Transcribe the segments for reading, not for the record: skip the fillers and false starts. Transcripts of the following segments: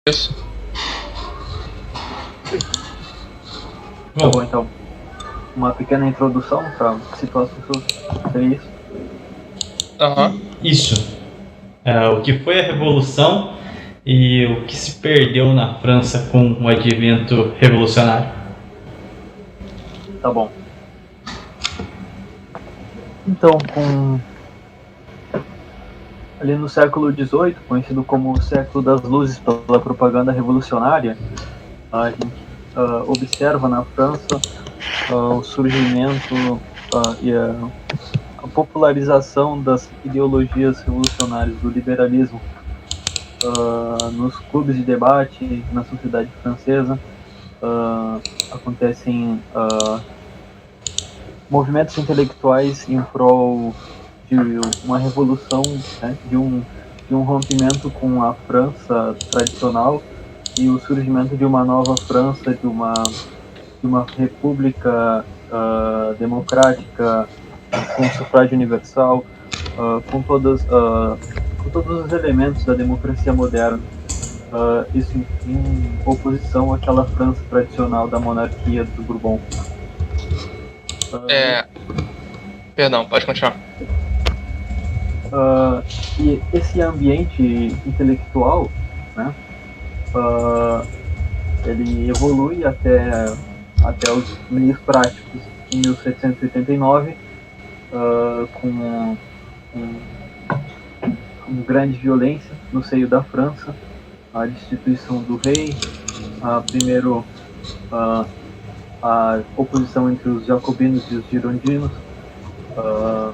Isso. Tá bom, então. Uma pequena introdução para situar as pessoas. Seria isso? Aham. Isso. O que foi a Revolução e o que se perdeu na França com o advento revolucionário. Tá bom. Então, ali no século XVIII, conhecido como o século das luzes pela propaganda revolucionária, a gente observa na França o surgimento e a popularização das ideologias revolucionárias, do liberalismo, nos clubes de debate, na sociedade francesa. Acontecem movimentos intelectuais em prol de uma revolução, né, de um rompimento com a França tradicional e o surgimento de uma nova França, de uma república democrática, com sufrágio universal, com todos os elementos da democracia moderna. Isso em oposição àquela França tradicional da monarquia do Bourbon. Perdão, pode continuar. E esse ambiente intelectual, né, ele evolui até os meios práticos em 1789, com grande violência no seio da França, a destituição do rei, primeiro a oposição entre os jacobinos e os girondinos, a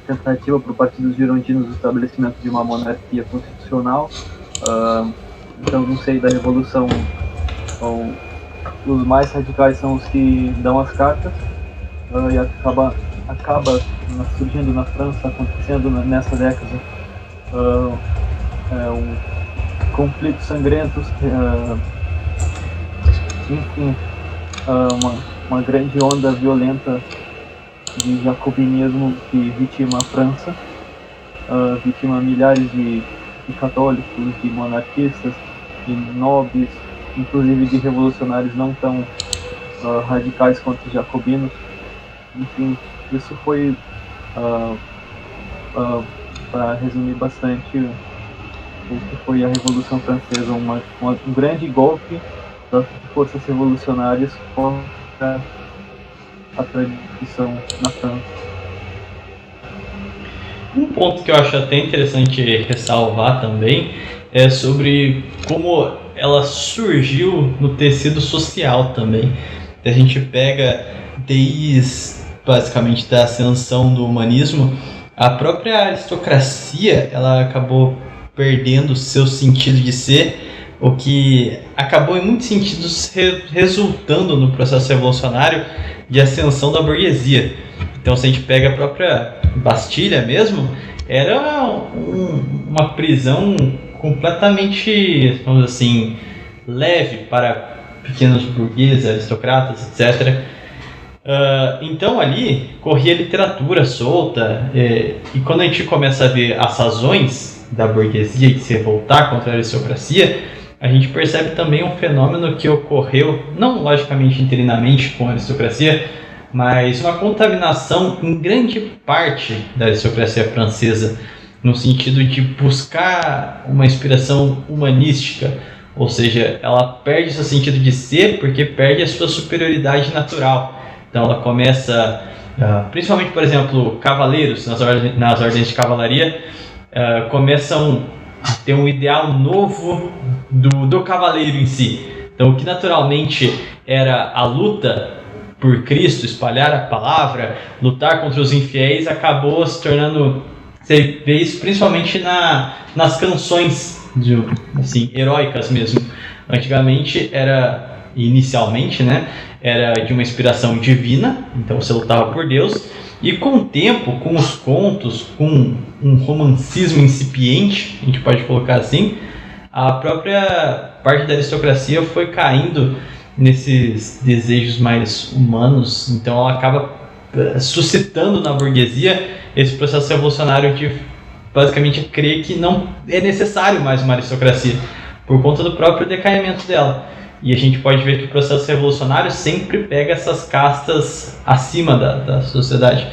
tentativa por parte dos girondinos do estabelecimento de uma monarquia constitucional. Então, no seio da Revolução, os mais radicais são os que dão as cartas, e acaba surgindo na França, acontecendo nessa década, conflitos sangrentos, enfim, uma grande onda violenta de jacobinismo que vitima a França, vitima milhares de católicos, de monarquistas, de nobres, inclusive de revolucionários não tão radicais quanto os jacobinos. Enfim, isso foi, para resumir bastante, o que foi a Revolução Francesa, um grande golpe das forças revolucionárias contra a tradição na França. Um ponto que eu acho até interessante ressalvar também é sobre como ela surgiu no tecido social também. A gente pega desde basicamente da ascensão do humanismo, a própria aristocracia ela acabou perdendo seu sentido de ser, o que acabou em muitos sentidos resultando no processo revolucionário de ascensão da burguesia. Então, se a gente pega a própria Bastilha mesmo, era uma prisão completamente, vamos dizer assim, leve para pequenos burgueses, aristocratas, etc. Então ali corria literatura solta, e quando a gente começa a ver as razões da burguesia de se revoltar contra a aristocracia, a gente percebe também um fenômeno que ocorreu, não logicamente interinamente com a aristocracia, mas uma contaminação em grande parte da aristocracia francesa, no sentido de buscar uma inspiração humanística, ou seja, ela perde seu sentido de ser porque perde a sua superioridade natural. Então ela começa, principalmente, por exemplo, cavaleiros nas ordens de cavalaria, começam a ter um ideal novo do cavaleiro em si. Então o que naturalmente era a luta por Cristo, espalhar a palavra, lutar contra os infiéis, acabou se tornando, você vê isso principalmente nas canções assim, heróicas mesmo. Antigamente inicialmente, né, era de uma inspiração divina, então você lutava por Deus, e com o tempo, com os contos, com um romancismo incipiente, a gente pode colocar assim, a própria parte da aristocracia foi caindo nesses desejos mais humanos, então ela acaba suscitando na burguesia esse processo revolucionário de basicamente crer que não é necessário mais uma aristocracia, por conta do próprio decaimento dela. E a gente pode ver que o processo revolucionário sempre pega essas castas acima da sociedade.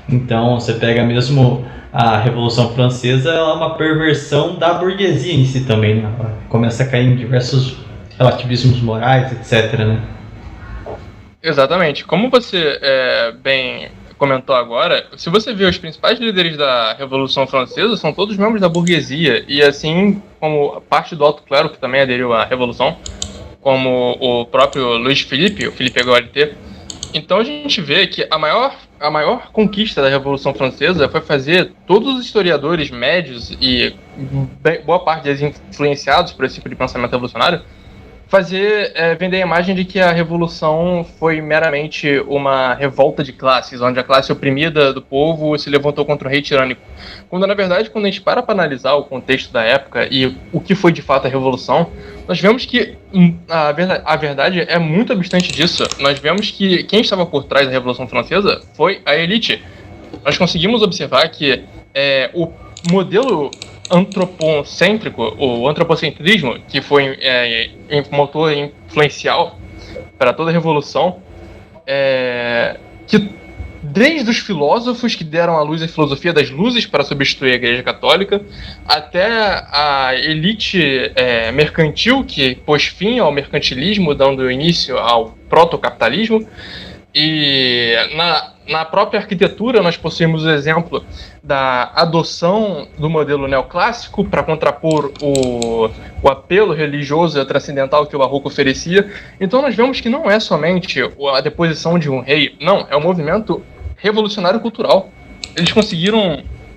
Então, você pega mesmo a Revolução Francesa, ela é uma perversão da burguesia em si também, né? Ela começa a cair em diversos relativismos morais, etc., né? Exatamente. Como você bem comentou agora, se você vê os principais líderes da Revolução Francesa, são todos membros da burguesia, e assim como parte do alto clero, que também aderiu à Revolução, como o próprio Luiz Felipe, o Felipe Égalité. Então a gente vê que a maior conquista da Revolução Francesa foi fazer todos os historiadores médios e boa parte deles influenciados por esse tipo de pensamento revolucionário vender a imagem de que a Revolução foi meramente uma revolta de classes, onde a classe oprimida do povo se levantou contra o rei tirânico. Quando, na verdade, quando a gente para analisar o contexto da época e o que foi de fato a Revolução, nós vemos que a verdade é muito obstante disso. Nós vemos que quem estava por trás da Revolução Francesa foi a elite. Nós conseguimos observar que o modelo antropocêntrico, o antropocentrismo, que foi um motor influencial para toda a Revolução, que desde os filósofos que deram à luz a filosofia das luzes para substituir a Igreja Católica, até a elite mercantil que pôs fim ao mercantilismo, dando início ao protocapitalismo. E na própria arquitetura nós possuímos o exemplo da adoção do modelo neoclássico para contrapor o apelo religioso e transcendental que o Barroco oferecia. Então nós vemos que não é somente a deposição de um rei, não, é um movimento revolucionário cultural.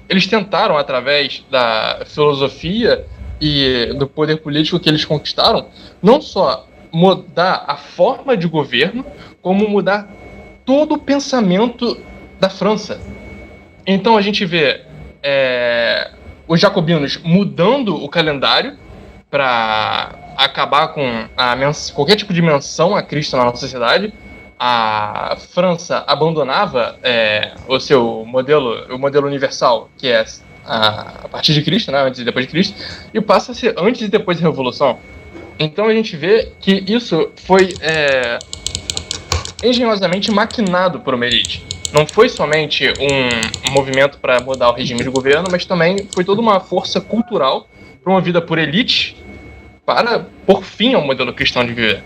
Eles tentaram, através da filosofia e do poder político que eles conquistaram, não só mudar a forma de governo, como mudar todo o pensamento da França. Então a gente vê os jacobinos mudando o calendário para acabar com qualquer tipo de menção a Cristo na nossa sociedade. A França abandonava o seu modelo, o modelo universal, que é a partir de Cristo, né, antes e depois de Cristo, e passa a ser antes e depois da Revolução. Então a gente vê que isso foi engenhosamente maquinado por uma elite. Não foi somente um movimento para mudar o regime de governo, mas também foi toda uma força cultural promovida por elite para pôr fim ao modelo cristão de viver.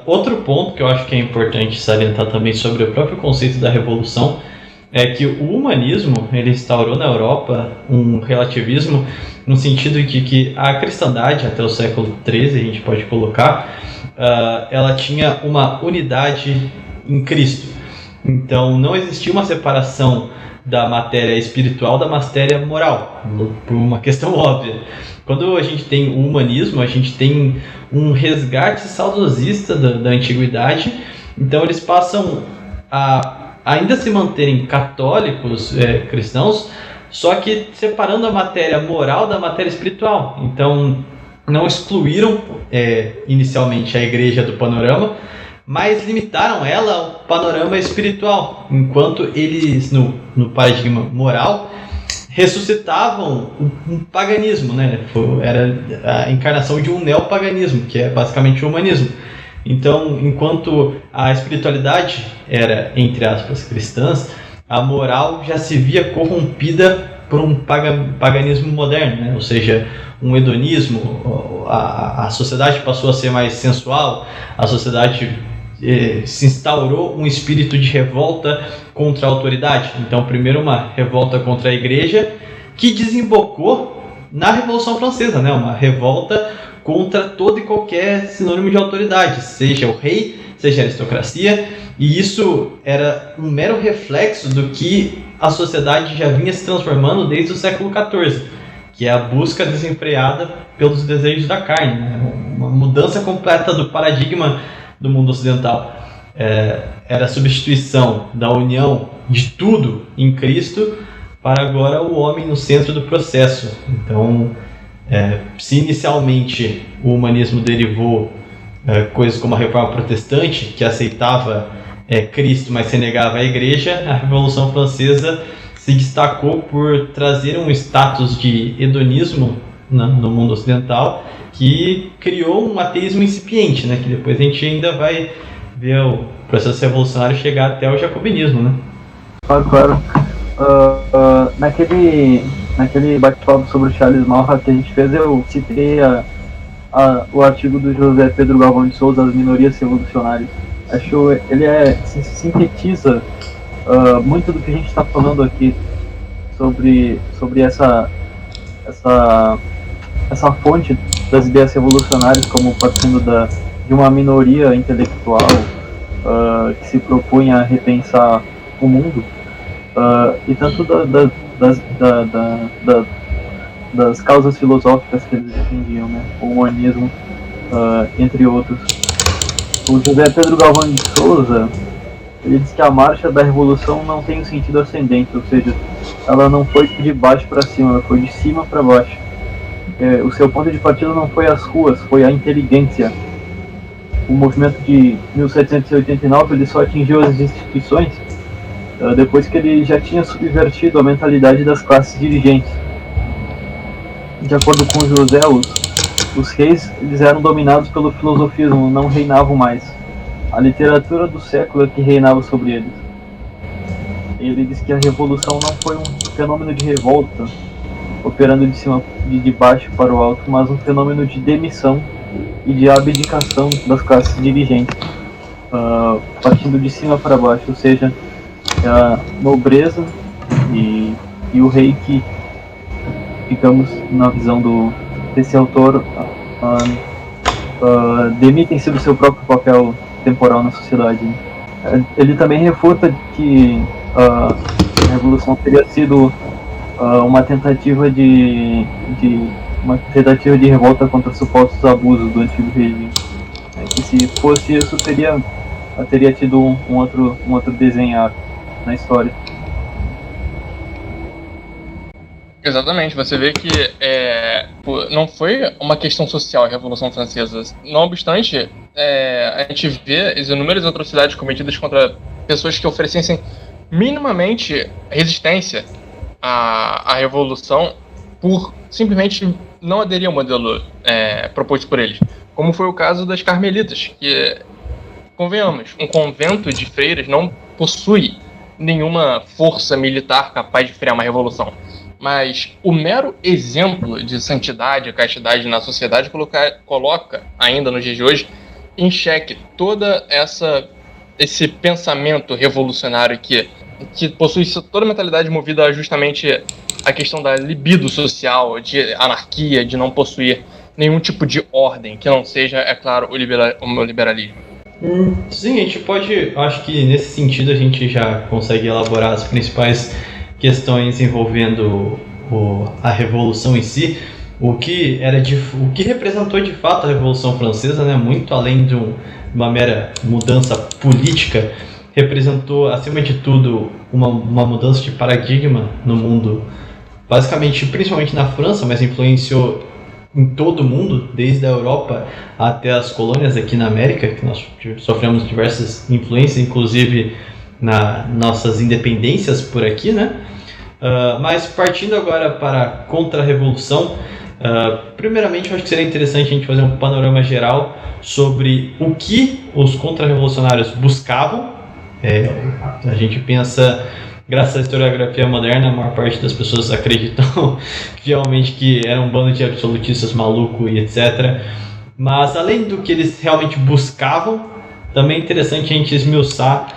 Outro ponto que eu acho que é importante salientar também sobre o próprio conceito da revolução é que o humanismo ele instaurou na Europa um relativismo no sentido de que a cristandade até o século XIII, a gente pode colocar, ela tinha uma unidade em Cristo. Então não existia uma separação da matéria espiritual da matéria moral, por uma questão óbvia. Quando a gente tem o humanismo, a gente tem um resgate saudosista da antiguidade, então eles passam a ainda se manterem católicos, cristãos, só que separando a matéria moral da matéria espiritual. Então não excluíram inicialmente a igreja do panorama, mas limitaram ela ao panorama espiritual, enquanto eles, no paradigma moral, ressuscitavam um paganismo, né? Era a encarnação de um neopaganismo, que é basicamente o humanismo. Então, enquanto a espiritualidade era, entre aspas, cristãs, a moral já se via corrompida por um paganismo moderno, né? Ou seja, um hedonismo, a sociedade passou a ser mais sensual, a sociedade se instaurou um espírito de revolta contra a autoridade. Então, primeiro uma revolta contra a igreja, que desembocou na Revolução Francesa, né? Uma revolta contra todo e qualquer sinônimo de autoridade, seja o rei, seja a aristocracia, e isso era um mero reflexo do que a sociedade já vinha se transformando desde o século XIV, que é a busca desenfreada pelos desejos da carne, né? Uma mudança completa do paradigma do mundo ocidental. Era a substituição da união de tudo em Cristo para agora o homem no centro do processo. Então, se inicialmente o humanismo derivou coisas como a Reforma Protestante, que aceitava Cristo, mas se negava à Igreja, a Revolução Francesa se destacou por trazer um status de hedonismo no mundo ocidental, que criou um ateísmo incipiente, né? Que depois a gente ainda vai ver o processo revolucionário chegar até o jacobinismo, né? Claro. Naquele bate-papo sobre o Charles Maurras que a gente fez, eu citei o artigo do José Pedro Galvão de Souza, As Minorias Revolucionárias. Acho ele sintetiza muito do que a gente está falando aqui sobre essa fonte das ideias revolucionárias como partindo de uma minoria intelectual que se propunha a repensar o mundo, e tanto das causas filosóficas que eles defendiam, né? O humanismo, entre outros. O José Pedro Galvão de Souza, ele diz que a marcha da revolução não tem um sentido ascendente, ou seja, ela não foi de baixo para cima, ela foi de cima para baixo. O seu ponto de partida não foi as ruas, foi a inteligência. O movimento de 1789 ele só atingiu as instituições depois que ele já tinha subvertido a mentalidade das classes dirigentes. De acordo com José, os reis eles eram dominados pelo filosofismo, não reinavam mais. A literatura do século é que reinava sobre eles. Ele diz que a revolução não foi um fenômeno de revolta, operando de baixo para o alto, mas um fenômeno de demissão e de abdicação das classes dirigentes, partindo de cima para baixo, ou seja, a nobreza e o rei que, digamos, na visão desse autor, demitem-se do seu próprio papel temporal na sociedade. Ele também refuta que a revolução teria sido uma tentativa de revolta contra supostos abusos do antigo regime. Que se fosse isso, teria tido um outro desenhar na história. Exatamente, você vê que não foi uma questão social a Revolução Francesa. Não obstante, a gente vê as inúmeras atrocidades cometidas contra pessoas que oferecessem minimamente resistência à Revolução por simplesmente não aderir ao modelo proposto por eles. Como foi o caso das Carmelitas, que, convenhamos, um convento de freiras não possui nenhuma força militar capaz de frear uma revolução. Mas o mero exemplo de santidade e castidade na sociedade coloca, ainda nos dias de hoje, em xeque toda esse pensamento revolucionário que possui toda a mentalidade movida justamente à questão da libido social, de anarquia, de não possuir nenhum tipo de ordem, que não seja, é claro, o liberalismo. Sim, a gente pode, acho que nesse sentido a gente já consegue elaborar as principais questões envolvendo a Revolução em si, o que representou de fato a Revolução Francesa, né, muito além de uma mera mudança política, representou acima de tudo uma mudança de paradigma no mundo, basicamente, principalmente na França, mas influenciou em todo o mundo, desde a Europa até as colônias aqui na América, que nós sofremos diversas influências, inclusive nas nossas independências por aqui, né? Mas partindo agora para a contra-revolução, primeiramente eu acho que seria interessante a gente fazer um panorama geral sobre o que os contra-revolucionários buscavam. A gente pensa, graças à historiografia moderna, a maior parte das pessoas acreditam fielmente que era um bando de absolutistas malucos e etc. Mas além do que eles realmente buscavam, também é interessante a gente esmiuçar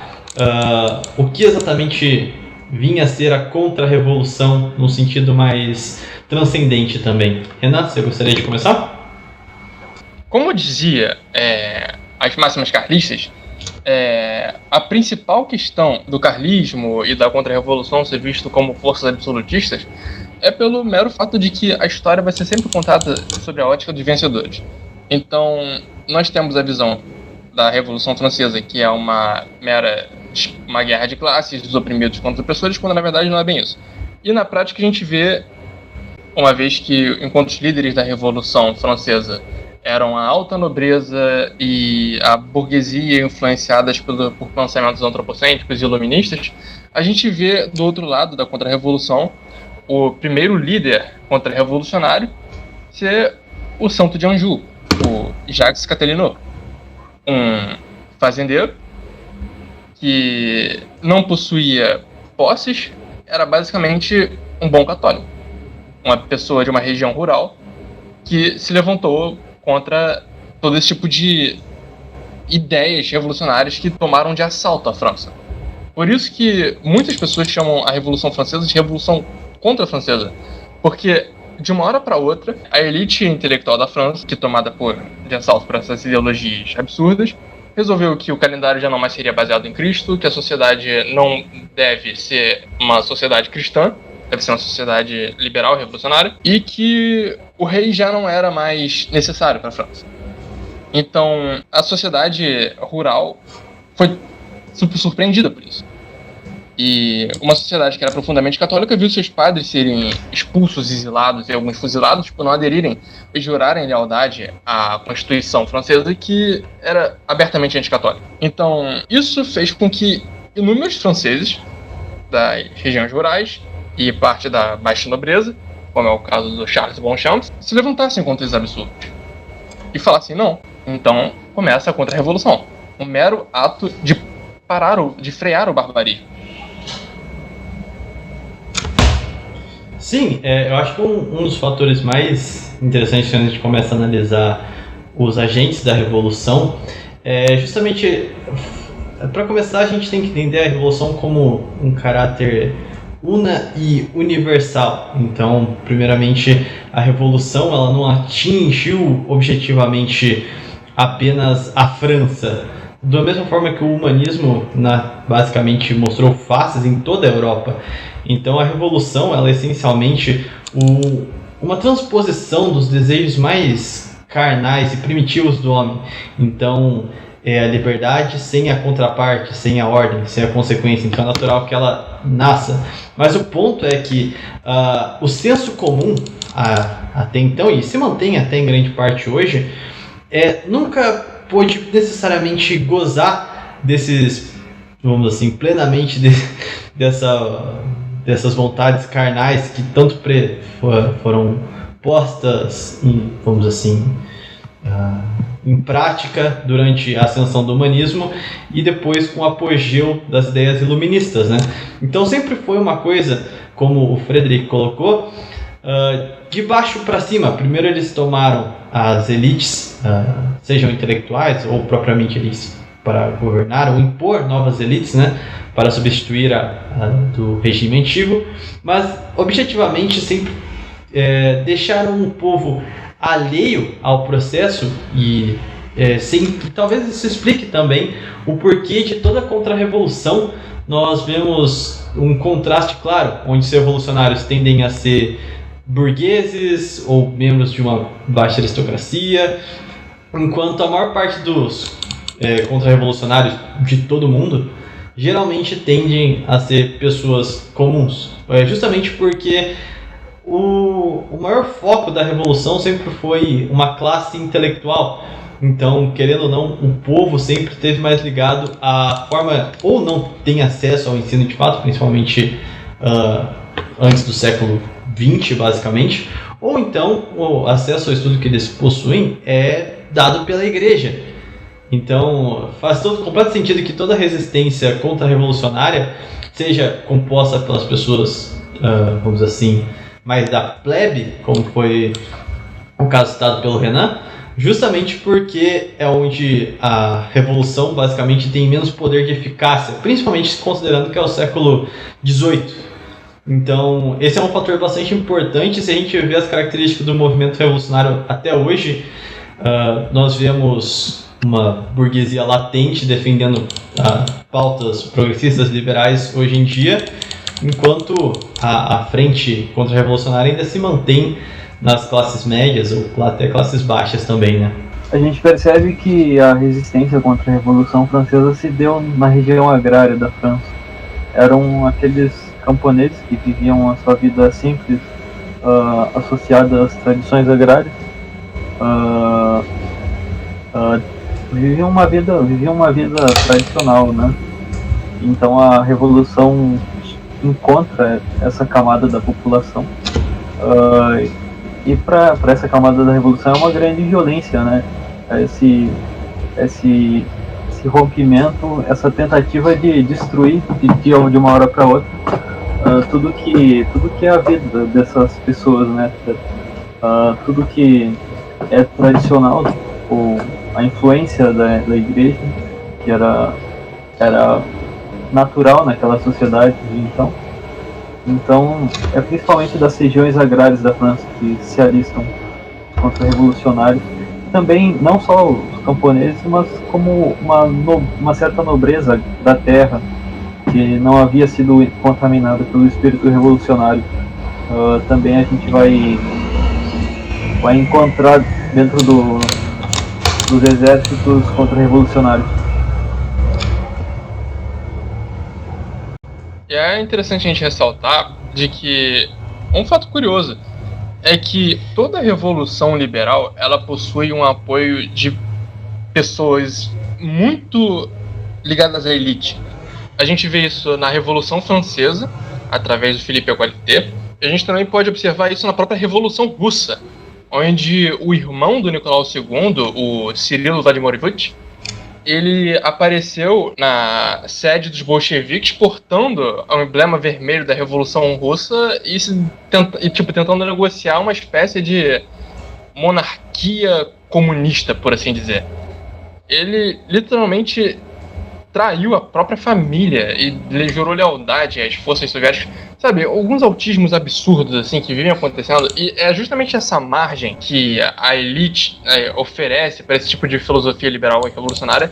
o que exatamente vinha a ser a contra-revolução no sentido mais transcendente também. Renan, você gostaria de começar? Como dizia as máximas carlistas, a principal questão do carlismo e da contra-revolução ser visto como forças absolutistas é pelo mero fato de que a história vai ser sempre contada sobre a ótica dos vencedores. Então, nós temos a visão da Revolução Francesa, que é uma guerra de classes, dos oprimidos contra os opressores, quando na verdade não é bem isso. E na prática a gente vê, uma vez que enquanto os líderes da Revolução Francesa eram a alta nobreza e a burguesia influenciadas por pensamentos antropocêntricos e iluministas, a gente vê do outro lado da contra-revolução o primeiro líder contra-revolucionário, ser o Santo de Anjou, o Jacques Catelinot, um fazendeiro que não possuía posses, era basicamente um bom católico, uma pessoa de uma região rural que se levantou contra todo esse tipo de ideias revolucionárias que tomaram de assalto a França. Por isso que muitas pessoas chamam a Revolução Francesa de Revolução Contra-Francesa, porque de uma hora para outra, a elite intelectual da França, que tomada de assalto por essas ideologias absurdas, resolveu que o calendário já não mais seria baseado em Cristo, que a sociedade não deve ser uma sociedade cristã, deve ser uma sociedade liberal e revolucionária, e que o rei já não era mais necessário para a França. Então, a sociedade rural foi surpreendida por isso. E uma sociedade que era profundamente católica viu seus padres serem expulsos, exilados e alguns fuzilados por não aderirem e jurarem lealdade à Constituição francesa, que era abertamente anticatólica. Então, isso fez com que inúmeros franceses das regiões rurais e parte da baixa nobreza, como é o caso do Charles Bonchamps, se levantassem contra esses absurdos e falassem não. Então começa a contra-revolução, um mero ato de frear o barbarismo. Sim, eu acho que um dos fatores mais interessantes quando a gente começa a analisar os agentes da revolução é justamente, para começar, a gente tem que entender a revolução como um caráter una e universal. Então, primeiramente, a revolução ela não atingiu objetivamente apenas a França. Da mesma forma que o humanismo basicamente mostrou faces em toda a Europa. Então a revolução ela é essencialmente uma transposição dos desejos mais carnais e primitivos do homem. Então é a liberdade sem a contraparte, sem a ordem, sem a consequência. Então é natural que ela nasça. Mas o ponto é que o senso comum até então, e se mantém até em grande parte hoje, nunca pôde necessariamente gozar desses, vamos assim, plenamente dessas vontades carnais que tanto foram postas em, vamos assim, em prática durante a ascensão do humanismo e depois com o apogeu das ideias iluministas, né? Então sempre foi uma coisa, como o Frederic colocou, de baixo para cima. Primeiro eles tomaram as elites, sejam intelectuais ou propriamente elites para governar ou impor novas elites, né, para substituir a do regime antigo, mas objetivamente sempre deixaram o povo alheio ao processo e talvez isso explique também o porquê de toda a contra-revolução. Nós vemos um contraste claro, onde os revolucionários tendem a ser burgueses ou membros de uma baixa aristocracia, enquanto a maior parte dos contra-revolucionários de todo mundo geralmente tendem a ser pessoas comuns, justamente porque o maior foco da revolução sempre foi uma classe intelectual. Então, querendo ou não, o povo sempre esteve mais ligado à forma, ou não tem acesso ao ensino de fato, principalmente antes do século XX, basicamente, ou então o acesso ao estudo que eles possuem é dado pela igreja. Então faz completo sentido que toda resistência contra-revolucionária seja composta pelas pessoas, vamos dizer assim, mais da plebe, como foi o caso citado pelo Renan, justamente porque é onde a revolução basicamente tem menos poder de eficácia, principalmente considerando que é o século XVIII. Então, esse é um fator bastante importante. Se a gente vê as características do movimento revolucionário até hoje, nós vemos uma burguesia latente defendendo pautas progressistas liberais hoje em dia, enquanto a frente contra-revolucionária ainda se mantém nas classes médias ou até classes baixas também, né? A gente percebe que a resistência contra a Revolução Francesa se deu na região agrária da França. Eram aqueles camponeses que viviam a sua vida simples, associada às tradições agrárias, viviam uma vida tradicional, né? Então a revolução encontra essa camada da população E para essa camada da revolução é uma grande violência, né? Esse rompimento, essa tentativa de destruir de uma hora para outra tudo que é a vida dessas pessoas, né? Tudo que é tradicional, a influência da igreja, que era natural naquela sociedade de então é principalmente das regiões agrárias da França que se alistam contra revolucionários. Também não só os camponeses, mas como uma certa nobreza da terra que não havia sido contaminada pelo espírito revolucionário. Também a gente vai encontrar dentro dos exércitos contra-revolucionários. E é interessante a gente ressaltar de que um fato curioso é que toda revolução liberal ela possui um apoio de pessoas muito ligadas à elite. A gente vê isso na Revolução Francesa, através do Philippe Equalité, e a gente também pode observar isso na própria Revolução Russa, onde o irmão do Nicolau II, o Cirilo Vladimirovich, ele apareceu na sede dos bolcheviques portando o emblema vermelho da Revolução Russa e tentando negociar uma espécie de monarquia comunista, por assim dizer. Ele literalmente traiu a própria família e jurou lealdade às forças soviéticas. Sabe, alguns autismos absurdos assim que vivem acontecendo, e é justamente essa margem que a elite oferece para esse tipo de filosofia liberal e revolucionária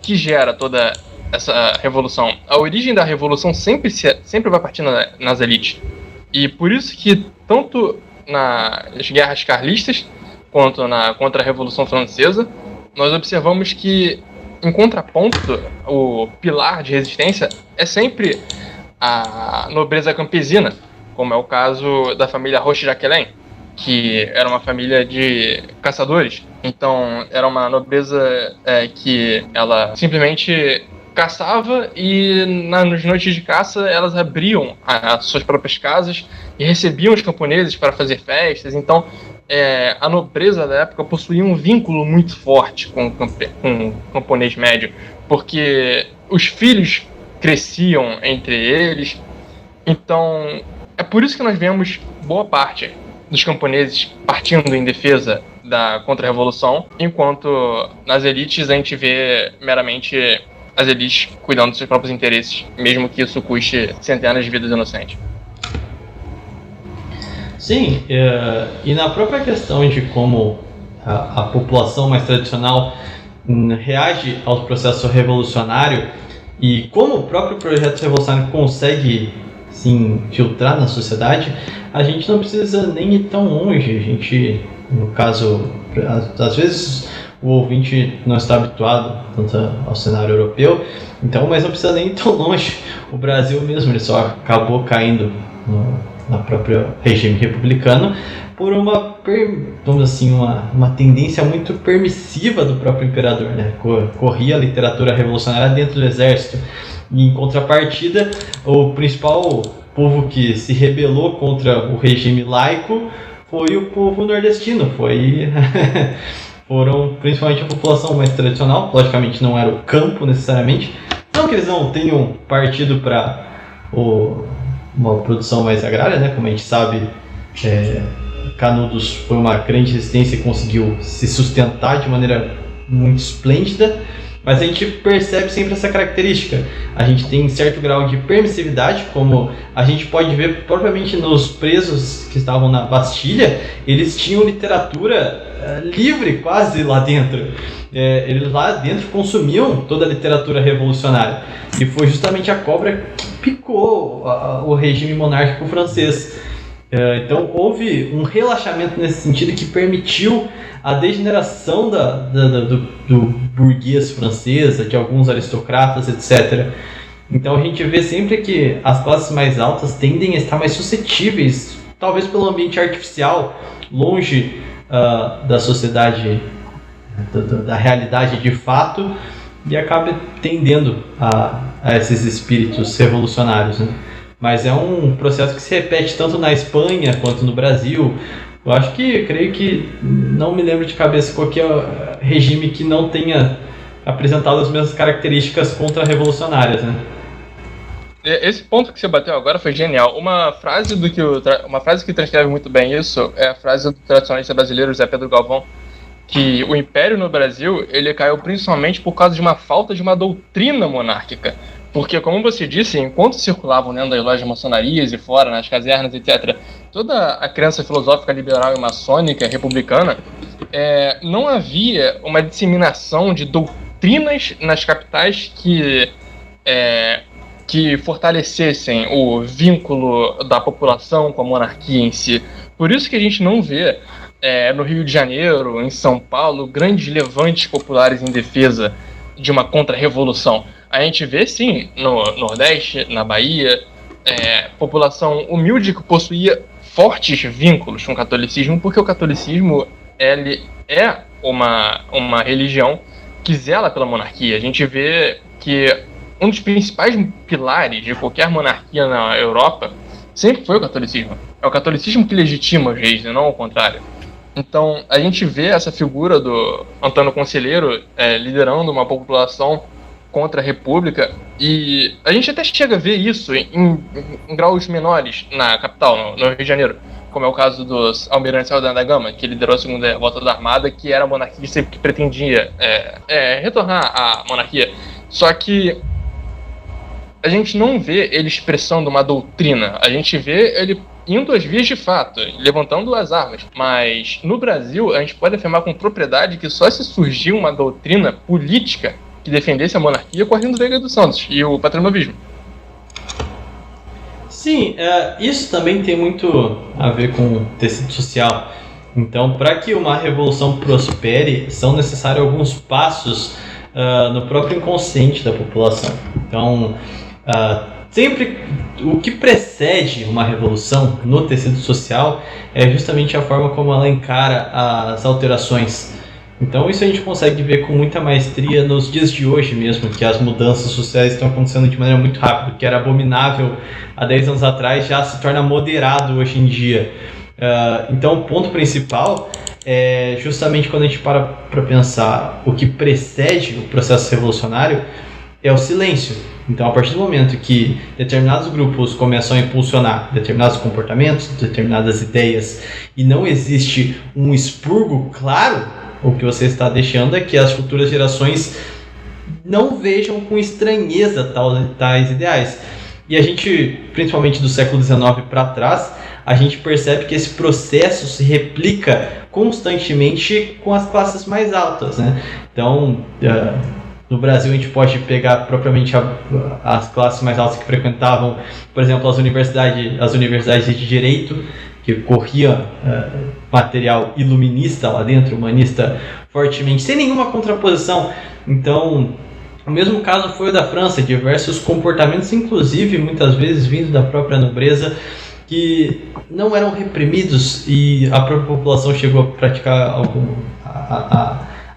que gera toda essa revolução. A origem da revolução sempre vai partir nas elites. E por isso que tanto nas guerras carlistas quanto na contra-revolução francesa, nós observamos que, em contraponto, o pilar de resistência é sempre a nobreza campesina, como é o caso da família Roche-Jacquelin, que era uma família de caçadores. Então, era uma nobreza que ela simplesmente caçava e nas noites de caça elas abriam as suas próprias casas e recebiam os camponeses para fazer festas. Então, a nobreza da época possuía um vínculo muito forte com o camponês médio, porque os filhos cresciam entre eles. Então, é por isso que nós vemos boa parte dos camponeses partindo em defesa da contra-revolução, enquanto nas elites a gente vê meramente as elites cuidando dos seus próprios interesses, mesmo que isso custe centenas de vidas inocentes. Sim, e na própria questão de como a população mais tradicional reage ao processo revolucionário e como o próprio projeto revolucionário consegue se infiltrar na sociedade, a gente não precisa nem ir tão longe. A gente, no caso, às vezes o ouvinte não está habituado tanto ao cenário europeu, então, mas não precisa nem ir tão longe. O Brasil mesmo, ele só acabou caindo na própria regime republicano por uma tendência muito permissiva do próprio imperador, né? Corria a literatura revolucionária dentro do exército. E, em contrapartida, o principal povo que se rebelou contra o regime laico foi o povo nordestino. Foram principalmente a população mais tradicional. Logicamente não era o campo necessariamente. Não que eles não tenham partido para uma produção mais agrária, né? Como a gente sabe, Canudos foi uma grande resistência e conseguiu se sustentar de maneira muito esplêndida, mas a gente percebe sempre essa característica. A gente tem certo grau de permissividade, como a gente pode ver propriamente nos presos que estavam na Bastilha. Eles tinham literatura livre quase lá dentro. Eles lá dentro consumiam toda a literatura revolucionária, e foi justamente a cobra que picou o regime monárquico francês. Então houve um relaxamento nesse sentido que permitiu a degeneração do burguês francesa, de alguns aristocratas, etc. Então a gente vê sempre que as classes mais altas tendem a estar mais suscetíveis, talvez pelo ambiente artificial, longe da sociedade, da realidade de fato, e acaba tendendo a esses espíritos revolucionários, né? Mas é um processo que se repete tanto na Espanha quanto no Brasil, Eu acho que, creio que, não me lembro de cabeça qualquer regime que não tenha apresentado as mesmas características contra-revolucionárias, né? Esse ponto que você bateu agora foi genial. Uma frase que transcreve muito bem isso é a frase do tradicionalista brasileiro José Pedro Galvão, que o império no Brasil ele caiu principalmente por causa de uma falta de uma doutrina monárquica. Porque, como você disse, enquanto circulavam dentro das lojas maçonarias e fora, nas casernas, etc., toda a crença filosófica liberal e maçônica republicana, não havia uma disseminação de doutrinas nas capitais que fortalecessem o vínculo da população com a monarquia em si. Por isso que a gente não vê no Rio de Janeiro, em São Paulo, grandes levantes populares em defesa de uma contra-revolução. A gente vê, sim, no Nordeste, na Bahia, população humilde que possuía fortes vínculos com o catolicismo, porque o catolicismo ele é uma religião que zela pela monarquia. A gente vê que um dos principais pilares de qualquer monarquia na Europa sempre foi o catolicismo. É o catolicismo que legitima os reis, não o contrário. Então, a gente vê essa figura do Antônio Conselheiro liderando uma população contra a República, e a gente até chega a ver isso em graus menores na capital, no Rio de Janeiro, como é o caso dos almirantes Saldanha da Gama, que liderou a segunda revolta da Armada, que era monarquista que pretendia retornar à monarquia. Só que a gente não vê ele expressando uma doutrina, a gente vê ele indo às vias de fato, levantando as armas. Mas no Brasil, a gente pode afirmar com propriedade que só se surgiu uma doutrina política que defendesse a monarquia com Arlindo Veiga dos Santos e o patriotismo. Sim, isso também tem muito a ver com o tecido social. Então, para que uma revolução prospere, são necessários alguns passos no próprio inconsciente da população. Então, sempre o que precede uma revolução no tecido social é justamente a forma como ela encara as alterações. Então isso a gente consegue ver com muita maestria nos dias de hoje mesmo, que as mudanças sociais estão acontecendo de maneira muito rápida. O que era abominável há 10 anos atrás já se torna moderado hoje em dia. Então o ponto principal é justamente quando a gente para pensar o que precede o processo revolucionário é o silêncio. Então, a partir do momento que determinados grupos começam a impulsionar determinados comportamentos, determinadas ideias, e não existe um expurgo claro, o que você está deixando é que as futuras gerações não vejam com estranheza tais ideais. E a gente, principalmente do século XIX para trás, a gente percebe que esse processo se replica constantemente com as classes mais altas, né? Então, no Brasil a gente pode pegar propriamente as classes mais altas que frequentavam, por exemplo, as universidades de direito, que corria material iluminista lá dentro, humanista fortemente, sem nenhuma contraposição. Então, o mesmo caso foi o da França, diversos comportamentos, inclusive muitas vezes vindo da própria nobreza, que não eram reprimidos, e a própria população chegou a praticar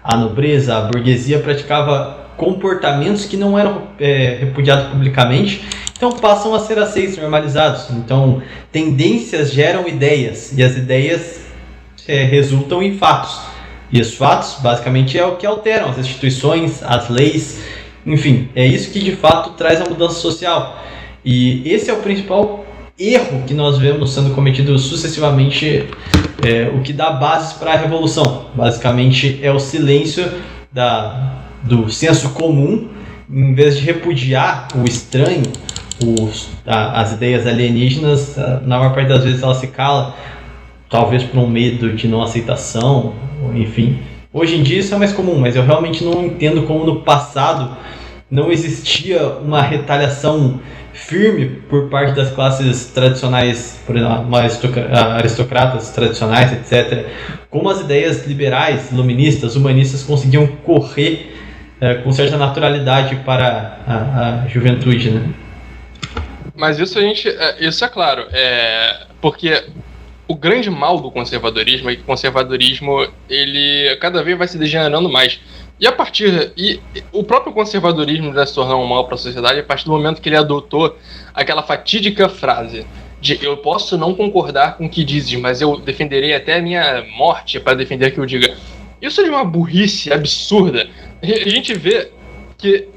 a nobreza, a burguesia praticava comportamentos que não eram repudiados publicamente, então passam a ser aceitos, normalizados. Então, tendências geram ideias, e as ideias resultam em fatos. E os fatos, basicamente, é o que alteram as instituições, as leis, enfim, é isso que de fato traz a mudança social. E esse é o principal erro que nós vemos sendo cometido sucessivamente, o que dá bases para a revolução. Basicamente, é o silêncio do senso comum, em vez de repudiar o estranho, as ideias alienígenas, na maior parte das vezes ela se cala, talvez por um medo de não aceitação, enfim. Hoje em dia isso é mais comum, mas eu realmente não entendo como no passado não existia uma retaliação firme por parte das classes tradicionais, por exemplo, aristocratas tradicionais, etc. Como as ideias liberais, iluministas, humanistas conseguiam correr com certa naturalidade para a juventude, né? Mas isso isso é claro, porque o grande mal do conservadorismo é que o conservadorismo ele cada vez vai se degenerando mais. E o próprio conservadorismo já se tornou um mal para a sociedade a partir do momento que ele adotou aquela fatídica frase eu posso não concordar com o que dizes, mas eu defenderei até a minha morte para defender o que eu diga. Isso é de uma burrice absurda. A gente vê que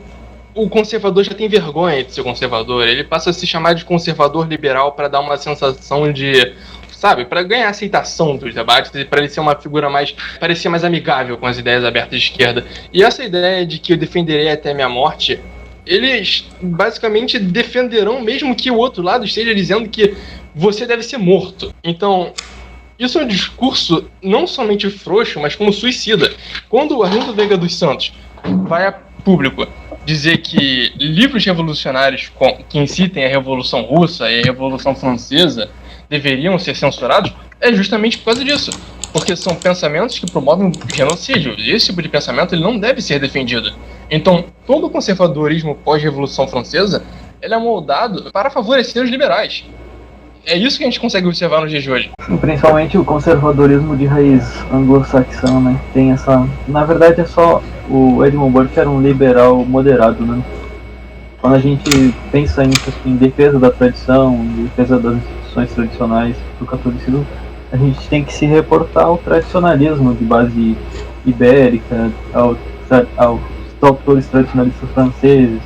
o conservador já tem vergonha de ser conservador. Ele passa a se chamar de conservador liberal para dar uma sensação de, sabe, para ganhar aceitação dos debates e para ele ser uma figura mais, parecer mais amigável com as ideias abertas de esquerda. E essa ideia de que eu defenderei até a minha morte, eles basicamente defenderão mesmo que o outro lado esteja dizendo que você deve ser morto. Então, isso é um discurso não somente frouxo, mas como suicida. Quando o Arlindo Veiga dos Santos vai a público dizer que livros revolucionários que incitem a Revolução Russa e a Revolução Francesa deveriam ser censurados, é justamente por causa disso. Porque são pensamentos que promovem o genocídio. E esse tipo de pensamento ele não deve ser defendido. Então, todo o conservadorismo pós-Revolução Francesa ele é moldado para favorecer os liberais. É isso que a gente consegue observar nos dias de hoje. Principalmente o conservadorismo de raiz anglo-saxã, né? Tem essa... Na verdade é só o Edmund Burke que era um liberal moderado, né? Quando a gente pensa em defesa da tradição, em defesa das instituições tradicionais do catolicismo, a gente tem que se reportar ao tradicionalismo de base ibérica, aos autores tradicionalistas franceses,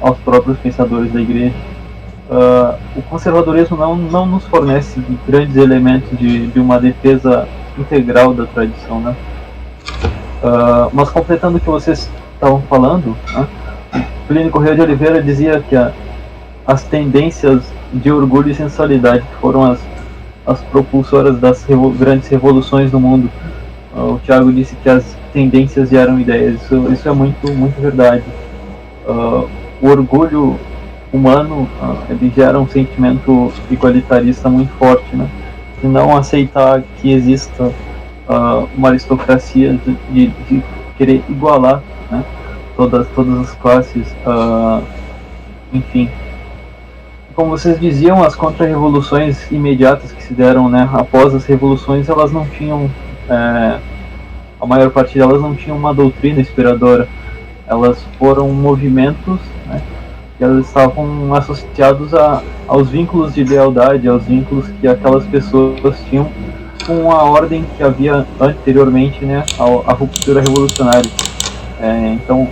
aos próprios pensadores da igreja. O conservadorismo não nos fornece grandes elementos de uma defesa integral da tradição, né? Mas completando o que vocês estavam falando, né? Plínio Correia de Oliveira dizia que as tendências de orgulho e sensualidade que foram as propulsoras das grandes revoluções do mundo. O Tiago disse que as tendências geram ideias. Isso é muito, muito verdade. O orgulho humano ele gera um sentimento igualitarista muito forte, né? De não aceitar que exista uma aristocracia de querer igualar, né? todas as classes, enfim. Como vocês diziam, as contra-revoluções imediatas que se deram, né, após as revoluções, elas não tinham, a maior parte delas não tinham uma doutrina inspiradora. Elas foram movimentos, né, que elas estavam associados aos vínculos de lealdade, aos vínculos que aquelas pessoas tinham com a ordem que havia anteriormente, né, à ruptura revolucionária. Então,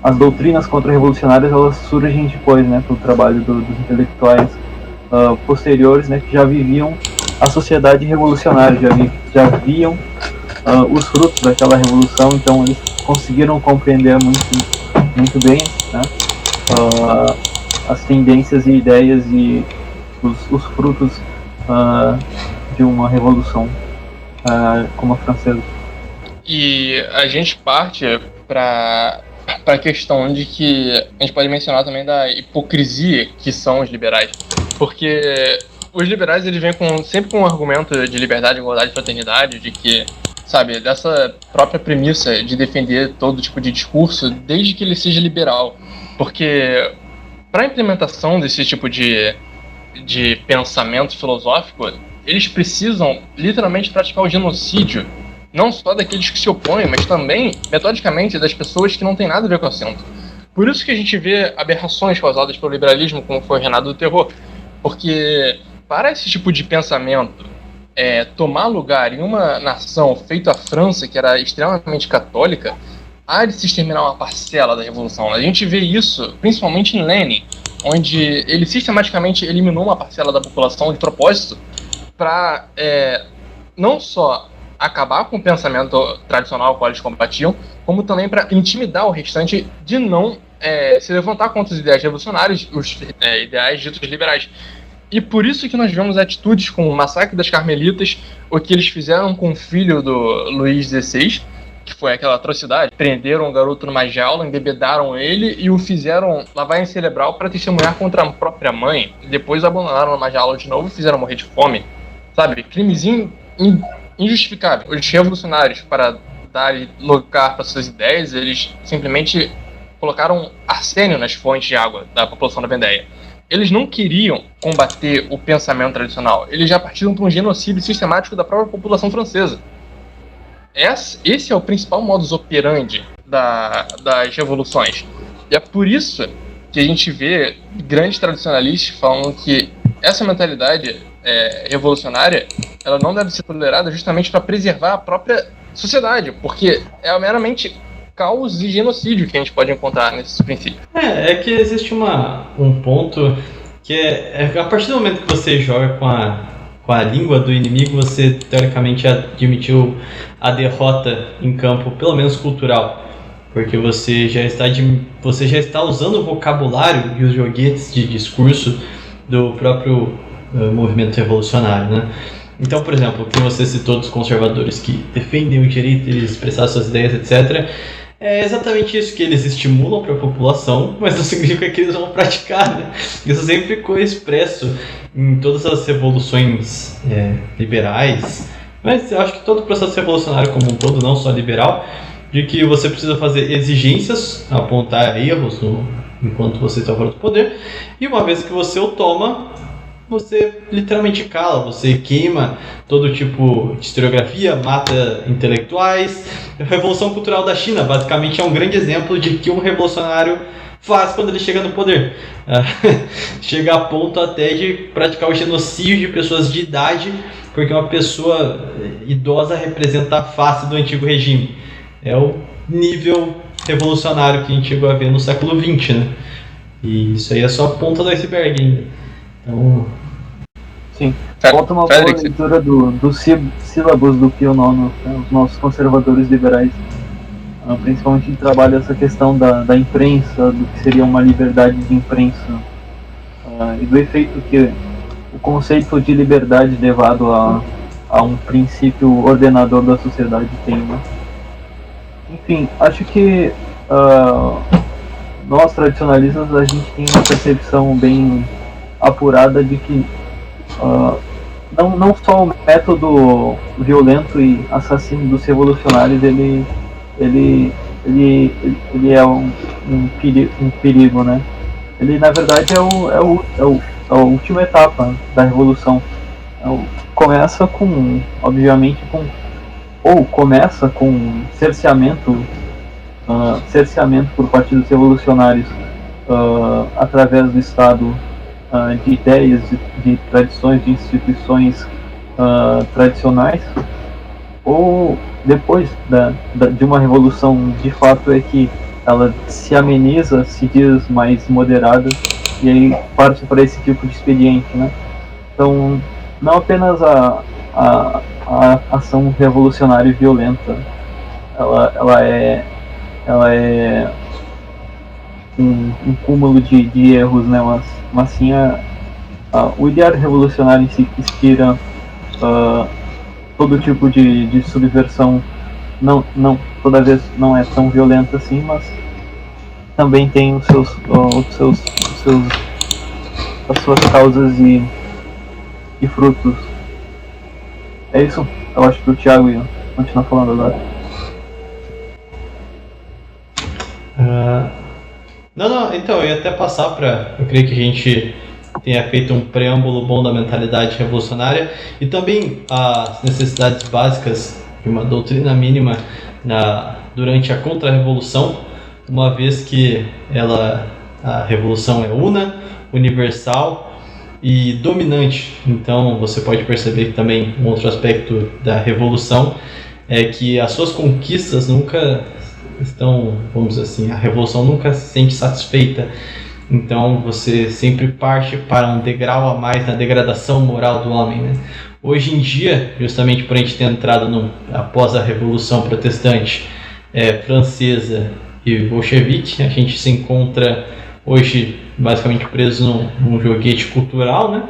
as doutrinas contra-revolucionárias elas surgem depois, né, pelo trabalho dos intelectuais posteriores, né, que já viviam a sociedade revolucionária, já viam os frutos daquela revolução, então eles conseguiram compreender muito bem, né, as tendências e ideias e os frutos de uma revolução como a francesa. E a gente parte para a questão de que a gente pode mencionar também da hipocrisia que são os liberais. Porque os liberais eles vêm sempre com um argumento de liberdade, igualdade e fraternidade, de que, sabe, dessa própria premissa de defender todo tipo de discurso desde que ele seja liberal. Porque para a implementação desse tipo de pensamento filosófico, eles precisam literalmente praticar o genocídio, não só daqueles que se opõem, mas também, metodicamente, das pessoas que não têm nada a ver com o assunto. Por isso que a gente vê aberrações causadas pelo liberalismo, como foi o reinado do terror. Porque para esse tipo de pensamento tomar lugar em uma nação feita a França, que era extremamente católica, há de se exterminar uma parcela da revolução. A gente vê isso principalmente em Lenin, onde ele sistematicamente eliminou uma parcela da população de propósito para não só acabar com o pensamento tradicional ao qual eles combatiam, como também para intimidar o restante de não se levantar contra os ideais revolucionários, os ideais ditos liberais. E por isso que nós vemos atitudes como o massacre das Carmelitas, o que eles fizeram com o filho do Luís XVI, que foi aquela atrocidade. Prenderam o garoto numa jaula, embebedaram ele e o fizeram lavagem cerebral para testemunhar contra a própria mãe. Depois abandonaram numa jaula de novo e fizeram morrer de fome. Sabe? Crimezinho injustificável. Os revolucionários, para dar lugar para suas ideias, eles simplesmente colocaram arsênio nas fontes de água da população da Vendéia. Eles não queriam combater o pensamento tradicional. Eles já partiram para um genocídio sistemático da própria população francesa. Esse é o principal modus operandi das revoluções. E é por isso que a gente vê grandes tradicionalistas falando que essa mentalidade revolucionária, ela não deve ser tolerada justamente para preservar a própria sociedade, porque é meramente caos e genocídio que a gente pode encontrar nesses princípios. É que existe um ponto que a partir do momento que você joga com a língua do inimigo, você teoricamente admitiu a derrota em campo, pelo menos cultural, porque você já está usando o vocabulário e os joguetes de discurso do próprio movimento revolucionário, né? Então, por exemplo, o que você citou dos conservadores que defendem o direito de expressar suas ideias, etc., é exatamente isso que eles estimulam para a população, mas não significa que eles vão praticar, né? Isso sempre ficou expresso em todas as revoluções liberais, mas eu acho que todo o processo revolucionário como um todo, não só liberal, de que você precisa fazer exigências, apontar erros enquanto você está fora do poder, e uma vez que você o toma, você literalmente cala, você queima todo tipo de historiografia, mata intelectuais. A Revolução Cultural da China, basicamente, é um grande exemplo de que um revolucionário faz quando ele chega no poder. Chega a ponto até de praticar o genocídio de pessoas de idade, porque uma pessoa idosa representa a face do antigo regime. É o nível revolucionário que a gente chegou a ver no século XX, né? E isso aí é só a ponta do iceberg ainda. Então... Sim, falta uma boa leitura dos sílabos do Pio IX, né? Os nossos conservadores liberais, principalmente trabalham essa questão da imprensa, do que seria uma liberdade de imprensa, e do efeito que o conceito de liberdade levado a um princípio ordenador da sociedade tem, né? Enfim, acho que nós tradicionalistas, a gente tem uma percepção bem apurada de que não só o método violento e assassino dos revolucionários ele é um perigo, né? Ele na verdade é a última etapa da revolução. Começa com cerceamento por partidos revolucionários através do Estado, de ideias, de tradições, de instituições tradicionais, ou depois de uma revolução, de fato é que ela se ameniza, se diz mais moderada, e aí parte para esse tipo de expediente, né? Então, não apenas a ação revolucionária e violenta, ela é um cúmulo de erros, né? Mas sim o ideário revolucionário em si que inspira todo tipo de subversão, não toda vez não é tão violenta assim, mas também tem as suas causas e frutos. É isso, eu acho que o Thiago ia continuar falando agora. Não, então eu ia até passar eu creio que a gente tenha feito um preâmbulo bom da mentalidade revolucionária e também as necessidades básicas de uma doutrina mínima durante a contra-revolução, uma vez que a revolução é una, universal e dominante. Então você pode perceber que também um outro aspecto da revolução é que as suas conquistas nunca estão, vamos dizer assim, a revolução nunca se sente satisfeita. Então você sempre parte para um degrau a mais na degradação moral do homem, né? Hoje em dia, justamente por a gente ter entrado após a Revolução Protestante francesa e bolchevique, a gente se encontra hoje basicamente preso num joguete cultural, né?